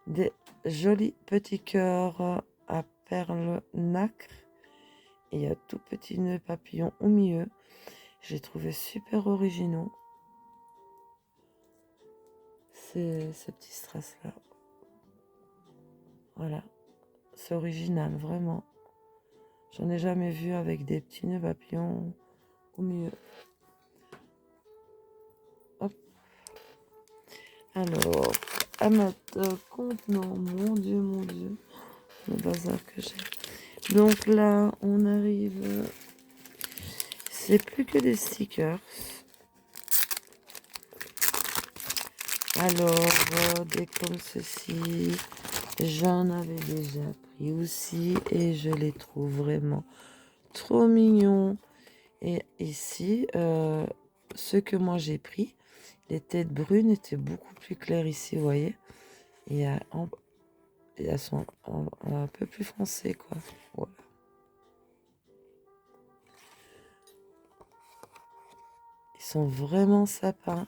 Des jolis petits cœurs à perles nacre Et il y a tout petit nœud papillon au milieu. J'ai trouvé super originaux ces petits strass-là. Voilà, c'est original, vraiment. J'en ai jamais vu avec des petits nœuds papillons au milieu. Hop. Alors, à mettre contenant, mon Dieu, le bazar que j'ai. Donc là, on arrive. C'est plus que des stickers. Alors, des comme ceci, j'en avais déjà pris aussi et je les trouve vraiment trop mignons. Et ici, ceux que moi j'ai pris, les têtes brunes étaient beaucoup plus claires ici, vous voyez. Et elles sont un peu plus foncées, quoi. Voilà. Ils sont vraiment sapins.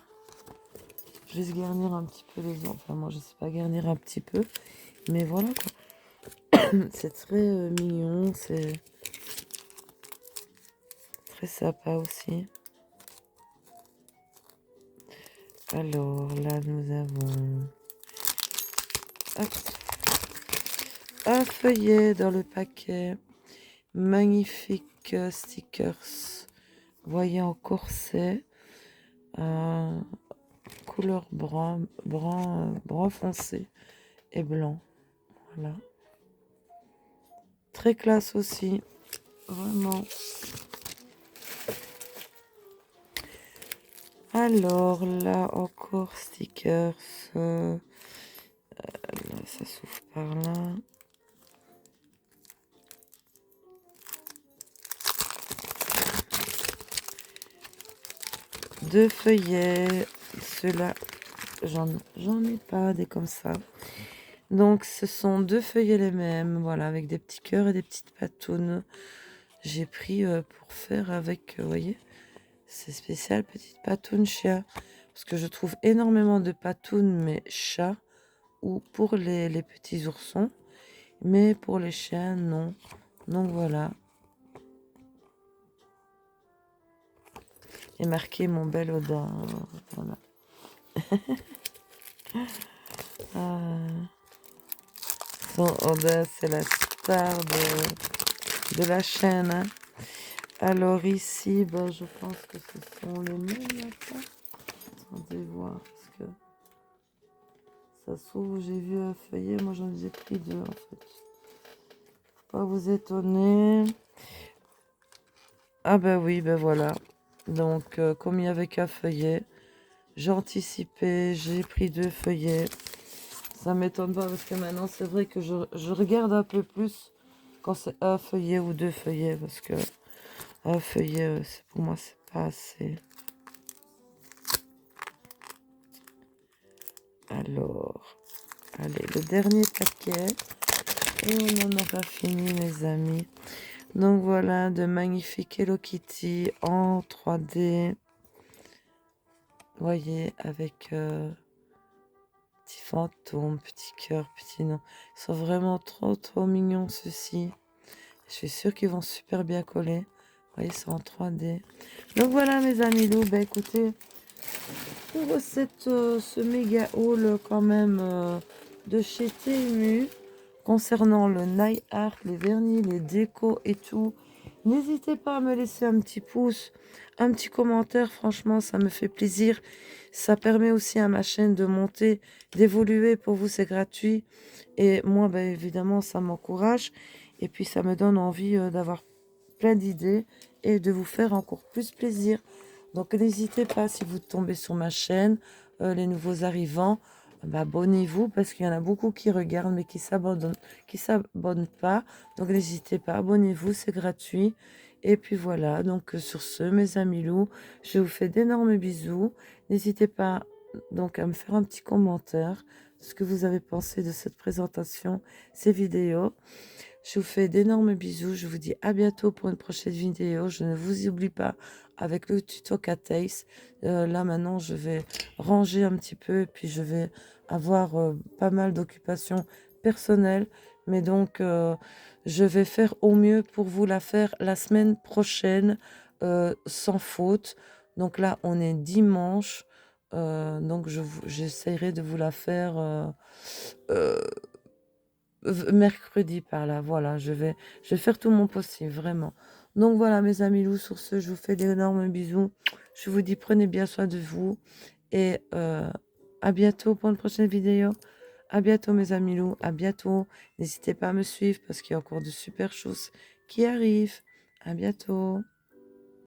Je vais se garnir un petit peu les enfants. Enfin, moi, je sais pas garnir un petit peu. Mais voilà, quoi. C'est très mignon. C'est très sympa aussi. Alors, là, nous avons hop, un feuillet dans le paquet. Magnifique stickers. Voyez en corset. Couleur brun foncé et blanc. Voilà. Très classe aussi. Vraiment. Alors là encore stickers. Là, ça s'ouvre par là. Deux feuillets. Ceux-là, j'en ai pas des comme ça. Donc ce sont deux feuillets les mêmes. Voilà, avec des petits cœurs et des petites patounes. J'ai pris pour faire avec, vous voyez, c'est spécial, petite patoune chat. Parce que je trouve énormément de patounes, mais chats, ou pour les petits oursons. Mais pour les chiens, non. Donc voilà. Et marqué mon bel Oda. Voilà. Son Oda, c'est la star de la chaîne. Hein. Alors ici, ben, je pense que ce sont les mêmes lapins. Attendez voir, parce que ça s'ouvre, j'ai vu un feuillet, moi j'en ai pris deux en fait. Pas vous étonner. Ah ben oui, ben voilà. Donc comme il y avait qu'un feuillet, j'ai anticipé, j'ai pris deux feuillets. Ça m'étonne pas parce que maintenant c'est vrai que je regarde un peu plus quand c'est un feuillet ou deux feuillets parce que un feuillet, pour moi c'est pas assez. Alors, allez, le dernier paquet. Et on n'en a pas fini, mes amis. Donc voilà, de magnifiques Hello Kitty en 3D. Vous voyez, avec petit fantôme, petit cœur, petit nom. Ils sont vraiment trop mignons, ceux-ci. Je suis sûre qu'ils vont super bien coller. Vous voyez, c'est en 3D. Donc voilà, mes amis loups. Bah écoutez, pour ce méga haul quand même de chez TMU concernant le nail art, les vernis, les décos et tout, n'hésitez pas à me laisser un petit pouce, un petit commentaire. Franchement, ça me fait plaisir. Ça permet aussi à ma chaîne de monter, d'évoluer. Pour vous, c'est gratuit. Et moi, bah, évidemment, ça m'encourage. Et puis, ça me donne envie d'avoir plein d'idées et de vous faire encore plus plaisir. Donc n'hésitez pas si vous tombez sur ma chaîne, les nouveaux arrivants, bah, abonnez-vous parce qu'il y en a beaucoup qui regardent mais qui s'abonnent pas. Donc n'hésitez pas, abonnez-vous, c'est gratuit. Et puis voilà, donc sur ce, mes amis loups, je vous fais d'énormes bisous. N'hésitez pas donc à me faire un petit commentaire, ce que vous avez pensé de cette présentation, ces vidéos. Je vous fais d'énormes bisous. Je vous dis à bientôt pour une prochaine vidéo. Je ne vous oublie pas avec le tuto Cateis. Là maintenant, je vais ranger un petit peu et puis je vais avoir pas mal d'occupations personnelles. Mais donc, je vais faire au mieux pour vous la faire la semaine prochaine, sans faute. Donc là, on est dimanche, donc j'essaierai de vous la faire, heu, mercredi par là. Voilà, je vais faire tout mon possible, vraiment. Donc voilà mes amis loups, sur ce, je vous fais d'énormes bisous. Je vous dis prenez bien soin de vous et à bientôt pour une prochaine vidéo. À bientôt mes amis loups, à bientôt. N'hésitez pas à me suivre parce qu'il y a encore de super choses qui arrivent. À bientôt.